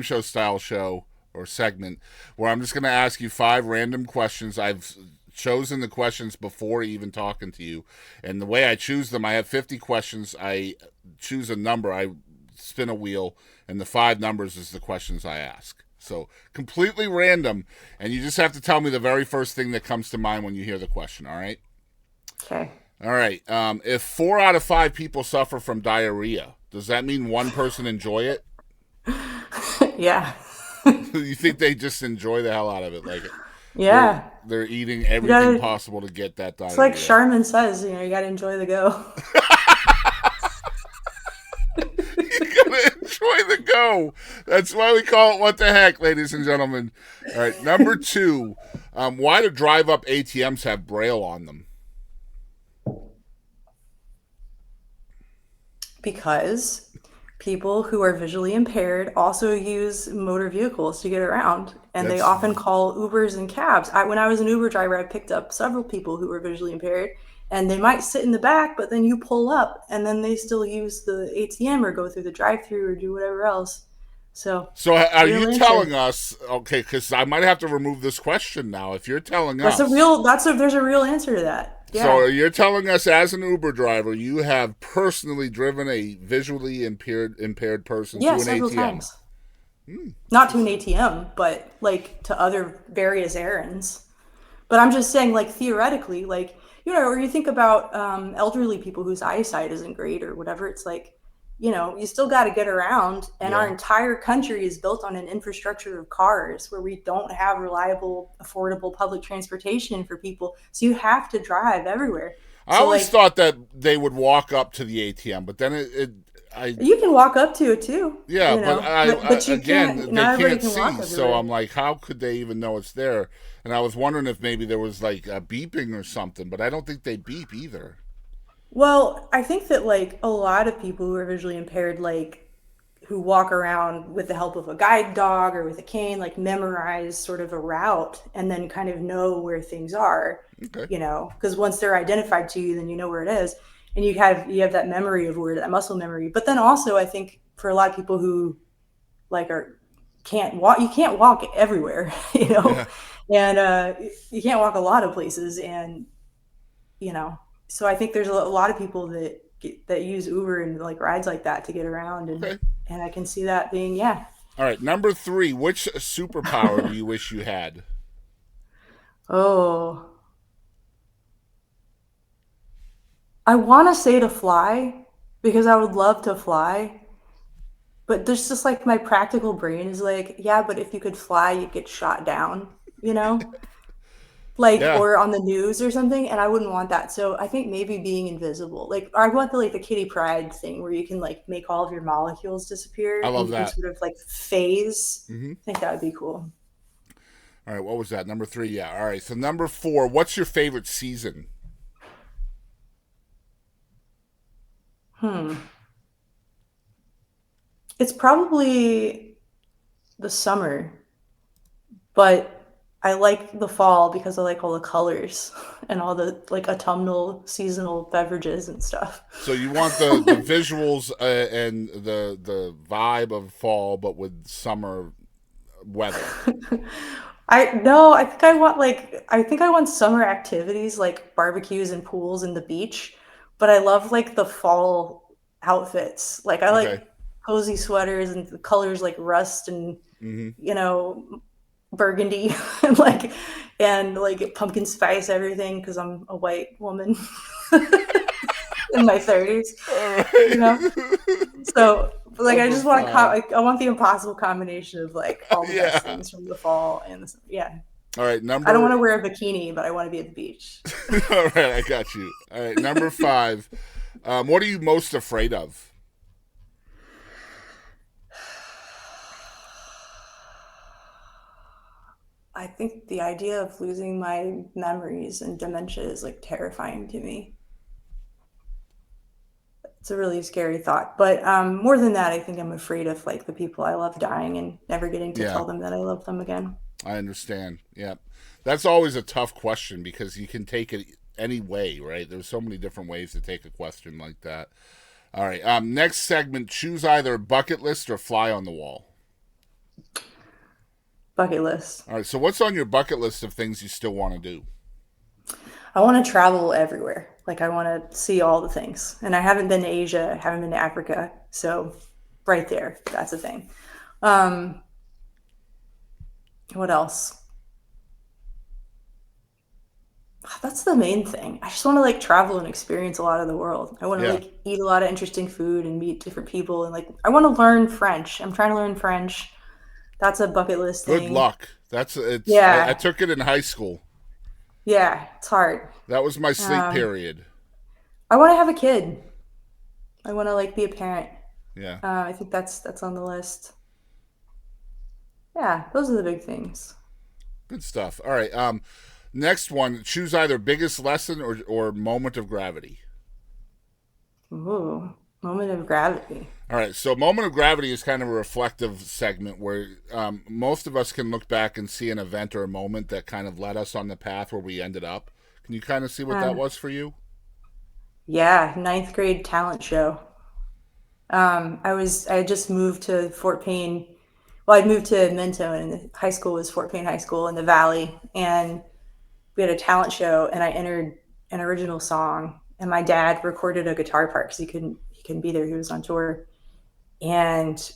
show style show or segment where I'm just going to ask you 5 random questions. I've chosen the questions before even talking to you, and the way I choose them, I have 50 questions. I choose a number, I spin a wheel, and the 5 numbers is the questions I ask. So completely random, and you just have to tell me the very first thing that comes to mind when you hear the question, all right? Okay. All right. If 4 out of 5 people suffer from diarrhea, does that mean one person enjoy it? Yeah. You think they just enjoy the hell out of it? Like, yeah. They're eating everything possible to get that diarrhea. It's like Charmin says, you got to enjoy the go. Enjoy the go. That's why we call it What the Heck, ladies and gentlemen. All right, number 2. Why do drive-up ATMs have Braille on them? Because people who are visually impaired also use motor vehicles to get around, and they often call Ubers and cabs. When I was an Uber driver, I picked up several people who were visually impaired, and they might sit in the back, but then you pull up, and then they still use the ATM or go through the drive-through or do whatever else. So are you telling us? Okay, because I might have to remove this question now. If you're telling us, there's a real answer to that. Yeah. So you're telling us, as an Uber driver, you have personally driven a visually impaired person to an several ATM? Times. Not to an ATM, but like to other various errands. But I'm just saying, like, theoretically, like, you know, or you think about elderly people whose eyesight isn't great or whatever. It's like, you know, you still got to get around, and our entire country is built on an infrastructure of cars where we don't have reliable, affordable public transportation for people. So you have to drive everywhere. I always thought that they would walk up to the ATM, but then you can walk up to it too. Yeah, you know? but you again, they can't see. So I'm like, how could they even know it's there? And I was wondering if maybe there was like a beeping or something, but I don't think they beep either. Well, I think that like a lot of people who are visually impaired, like who walk around with the help of a guide dog or with a cane, like memorize sort of a route and then kind of know where things are, you know, because once they're identified to you, then you know where it is. And you have that memory of where, that muscle memory. But then also I think for a lot of people who like can't walk everywhere, you know, and you can't walk a lot of places, and, you know, so I think there's a lot of people that use Uber and like rides like that to get around, and I can see that being All right, number 3. Which superpower do you wish you had? Oh, I want to say to fly, because I would love to fly, but there's just like my practical brain is like, yeah, but if you could fly, you'd get shot down, you know. Like, or on the news or something, and I wouldn't want that. So I think maybe being invisible. Like, I want the Kitty Pryde thing where you can like make all of your molecules disappear. I love that. Sort of like phase. I think that would be cool. All right, what was that? Number 3, yeah. All right, so number 4, what's your favorite season? It's probably the summer, but I like the fall because I like all the colors and all the like autumnal seasonal beverages and stuff. So you want the visuals and the vibe of fall, but with summer weather. I think I want summer activities like barbecues and pools and the beach, but I love like the fall outfits. Like I like cozy sweaters and the colors like rust and you know, burgundy and like pumpkin spice everything, because I'm a white woman in my 30s. You know, so like I just want I want the impossible combination of like all the best things from the fall and all right, I don't want to wear a bikini, but I want to be at the beach. All right, I got you. All right, number 5, what are you most afraid of? I think the idea of losing my memories and dementia is like terrifying to me. It's a really scary thought. But more than that, I think I'm afraid of like the people I love dying and never getting to tell them that I love them again. I understand. Yeah. That's always a tough question because you can take it any way, right? There's so many different ways to take a question like that. All right. Next segment, choose either bucket list or fly on the wall. Bucket list. All right. So what's on your bucket list of things you still want to do? I want to travel everywhere. Like I want to see all the things. And I haven't been to Asia. I haven't been to Africa. So right there, that's a thing. What else? That's the main thing. I just want to like travel and experience a lot of the world. I want to like eat a lot of interesting food and meet different people. And like, I want to learn French. I'm trying to learn French. That's a bucket list thing. Good luck. I took it in high school. Yeah, it's hard. That was my sleep period. I want to have a kid. I want to like be a parent. Yeah. I think that's on the list. Yeah, those are the big things. Good stuff. All right. Next one, choose either biggest lesson or moment of gravity. Ooh, moment of gravity. All right, so moment of gravity is kind of a reflective segment where most of us can look back and see an event or a moment that kind of led us on the path where we ended up. Can you kind of see what that was for you? Yeah, ninth grade talent show. I had just moved to Fort Payne. Well, I'd moved to Minto, and the high school was Fort Payne High School in the Valley, and we had a talent show, and I entered an original song, and my dad recorded a guitar part because he couldn't be there. He was on tour, and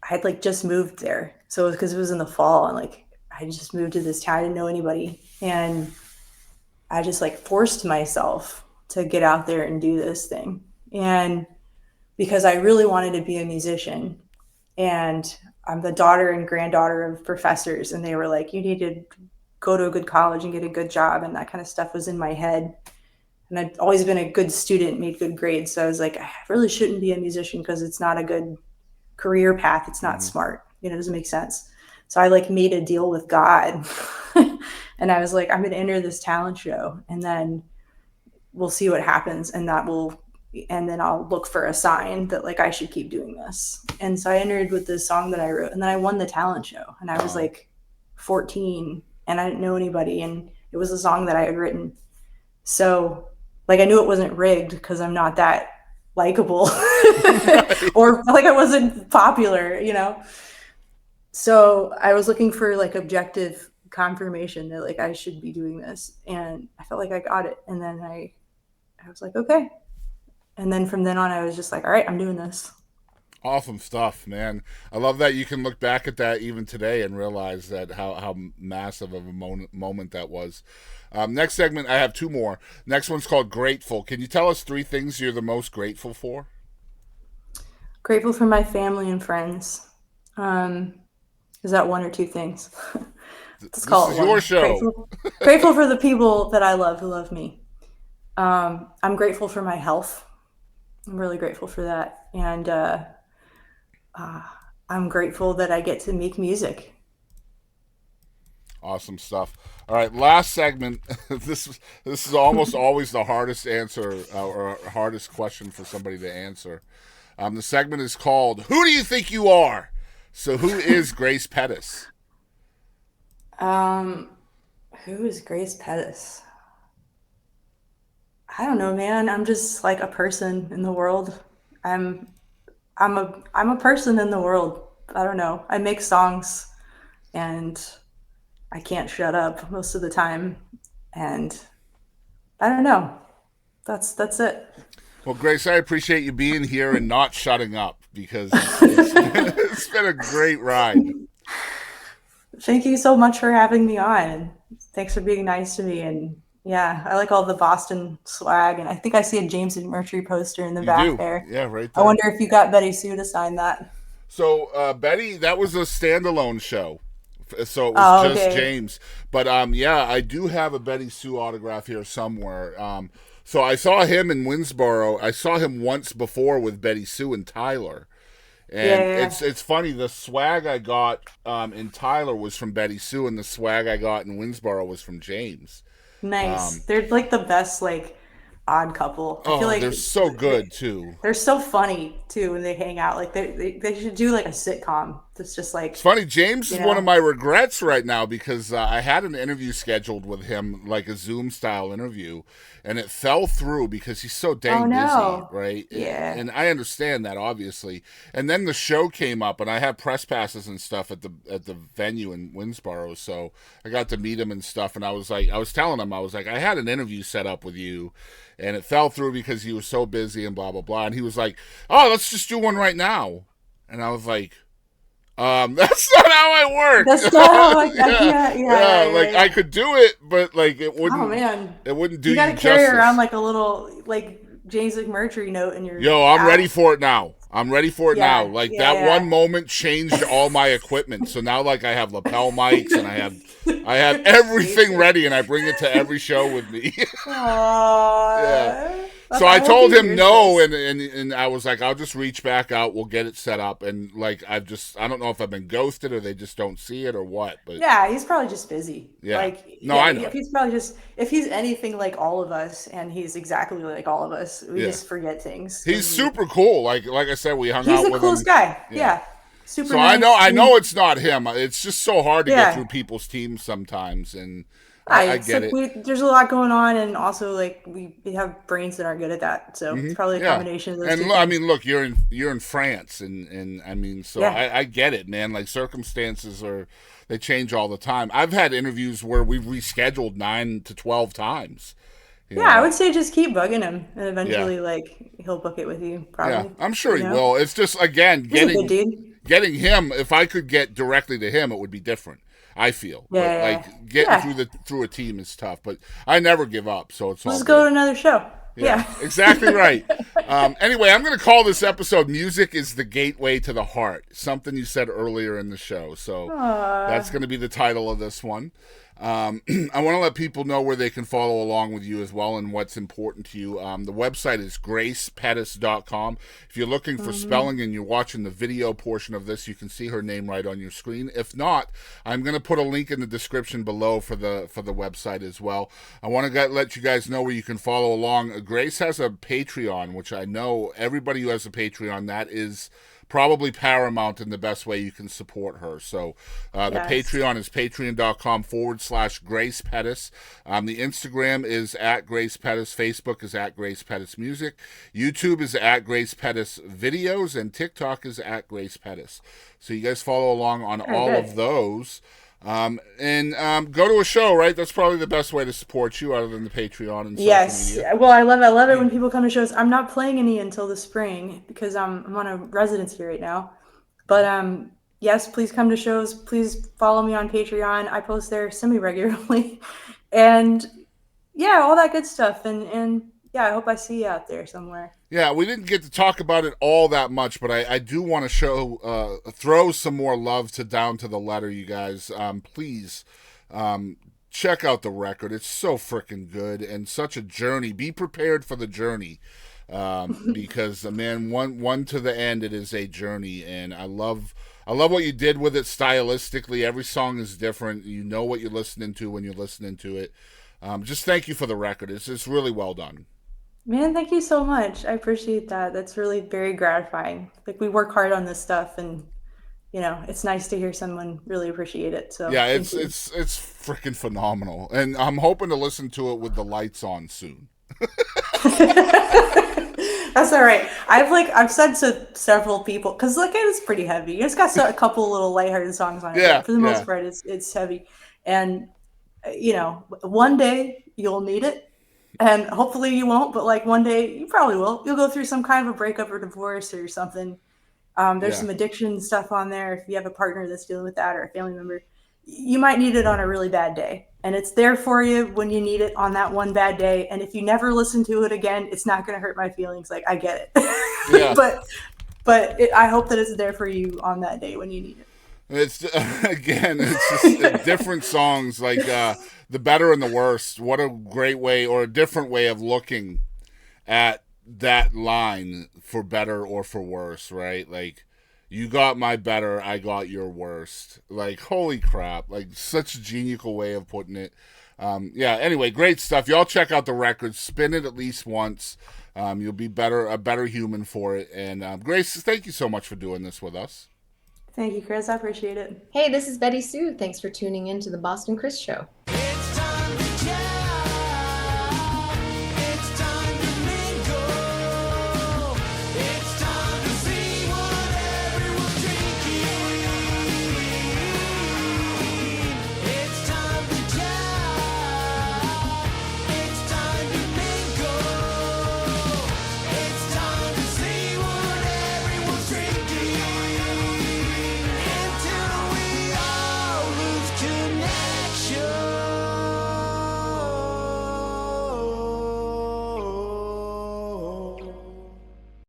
I had like just moved there, so it was because it was in the fall, and like I just moved to this town. I didn't know anybody, and I just like forced myself to get out there and do this thing, and because I really wanted to be a musician, and I'm the daughter and granddaughter of professors, and they were like, you need to go to a good college and get a good job, and that kind of stuff was in my head. And I'd always been a good student, made good grades, so I was like, I really shouldn't be a musician because it's not a good career path. It's not smart. It doesn't make sense. So I like made a deal with God, and I was like, I'm going to enter this talent show, and then we'll see what happens, and then I'll look for a sign that like I should keep doing this. And so I entered with this song that I wrote, and then I won the talent show, and I was like 14, and I didn't know anybody, and it was a song that I had written. So like I knew it wasn't rigged because I'm not that likable or like I wasn't popular, you know? So I was looking for like objective confirmation that like I should be doing this, and I felt like I got it. And then I was like, okay. And then from then on, I was just like, all right, I'm doing this. Awesome stuff, man. I love that you can look back at that even today and realize that how massive of a moment that was. Next segment, I have two more. Next one's called Grateful. Can you tell us 3 things you're the most grateful for? Grateful for my family and friends. Is that 1 or 2 things? This is your show. Grateful for the people that I love who love me. I'm grateful for my health. I'm really grateful for that. And I'm grateful that I get to make music. Awesome stuff. All right, last segment. This is almost always the hardest answer or hardest question for somebody to answer. The segment is called "Who Do You Think You Are?" So, who is Grace Pettis? Who is Grace Pettis? I don't know, man. I'm just like a person in the world. I'm a person in the world. I don't know. I make songs, and I can't shut up most of the time. And I don't know. That's it. Well, Grace, I appreciate you being here and not shutting up because it's been a great ride. Thank you so much for having me on. Thanks for being nice to me. And yeah, I like all the Boston swag. And I think I see a James and Murtry poster in the back there. Yeah, right there. I wonder if you got BettySoo to sign that. So, Betty, that was a standalone show. So it was just James. But, yeah, I do have a BettySoo autograph here somewhere. So I saw him in Winsboro. I saw him once before with BettySoo and Tyler. And it's funny, the swag I got in Tyler was from BettySoo, and the swag I got in Winsboro was from James. Nice. They're like the best, like, odd couple. I feel like they're so good too. They're so funny too when they hang out. Like they should do like a sitcom that's just like. It's funny. James is one of my regrets right now because I had an interview scheduled with him, like a Zoom style interview, and it fell through because he's so dang busy, right? Yeah. And I understand that obviously. And then the show came up, and I had press passes and stuff at the venue in Winsboro, so I got to meet him and stuff. And I was telling him, I had an interview set up with you. And it fell through because he was so busy and blah, blah, blah. And he was like, oh, let's just do one right now. And I was like, that's not how I work. That's not how I can't. I could do it, but like it wouldn't. Oh, man. It wouldn't do you gotta justice. carry around like a little like James McMurtry note in your. Yo, I'm ready for it now. Now. Like that one moment changed all my equipment. So now like I have lapel mics and I have everything ready, and I bring it to every show with me. Aww. Yeah. So I told him no, and I was like, I'll just reach back out. We'll get it set up. And like, I don't know if I've been ghosted or they just don't see it or what. But yeah, he's probably just busy. Yeah. Like, no, I know. If he's anything like all of us, and he's exactly like all of us, we just forget things. He's super cool. Like I said, we hung out with him. He's the coolest guy. Yeah. Super so nice. I know it's not him. It's just so hard to get through people's teams sometimes, and I get it. There's a lot going on, and also like we have brains that aren't good at that, so it's probably a combination of those. And I mean, look, you're in France, and I mean, so I get it, man. Like circumstances they change all the time. I've had interviews where we've rescheduled 9 to 12 times. Yeah, I would say just keep bugging him, and eventually, like he'll book it with you. Probably. Yeah, I'm sure he will. It's just again getting him. If I could get directly to him, it would be different. I feel like getting through a team is tough, but I never give up. So it's let's go to another show. Yeah. Exactly right. Anyway, I'm going to call this episode "Music is the Gateway to the Heart." Something you said earlier in the show, so that's going to be the title of this one. I want to let people know where they can follow along with you as well and what's important to you. The website is gracepettis.com. If you're looking for spelling and you're watching the video portion of this, you can see her name right on your screen. If not, I'm going to put a link in the description below for the website as well. I want to let you guys know where you can follow along. Grace has a Patreon, which I know everybody who has a Patreon, that is probably paramount in the best way you can support her. So the Patreon is patreon.com/Grace Pettis. The Instagram is @Grace Pettis. Facebook is @Grace Pettis Music. YouTube is @Grace Pettis Videos. And TikTok is @Grace Pettis. So you guys follow along on all of those. And go to a show, right? That's probably the best way to support you other than the Patreon and social media. Well, I love it when people come to shows. I'm not playing any until the spring because I'm on a residency right now. But yes, please come to shows. Please follow me on Patreon. I post there semi-regularly. And all that good stuff. And I hope I see you out there somewhere. Yeah, we didn't get to talk about it all that much, but I do want to throw some more love to Down to the Letter, you guys. Please check out the record. It's so freaking good and such a journey. Be prepared for the journey because, man, one to the end, it is a journey, and I love what you did with it stylistically. Every song is different. You know what you're listening to when you're listening to it. Just thank you for the record. It's really well done. Man, thank you so much. I appreciate that. That's really very gratifying. Like we work hard on this stuff, and it's nice to hear someone really appreciate it. So yeah, it's freaking phenomenal, and I'm hoping to listen to it with the lights on soon. That's all right. I've said to several people because it's pretty heavy. It's got a couple little lighthearted songs on it. Yeah, but for the most part, it's heavy, and one day you'll need it. And hopefully you won't, but one day you probably will. You'll go through some kind of a breakup or divorce or something. There's some addiction stuff on there. If you have a partner that's dealing with that or a family member, you might need it on a really bad day. And it's there for you when you need it on that one bad day. And if you never listen to it again, it's not going to hurt my feelings. Like, I get it. Yeah. but I hope that it's there for you on that day when you need it. It's just different songs like the better and the worst. What a great way or a different way of looking at that line for better or for worse, right? Like, you got my better, I got your worst. Like, holy crap. Like, such a genial way of putting it. Anyway, great stuff. Y'all check out the record. Spin it at least once. You'll be a better human for it. And Grace, thank you so much for doing this with us. Thank you, Chris. I appreciate it. Hey, this is BettySoo. Thanks for tuning in to the Boston Chris Show.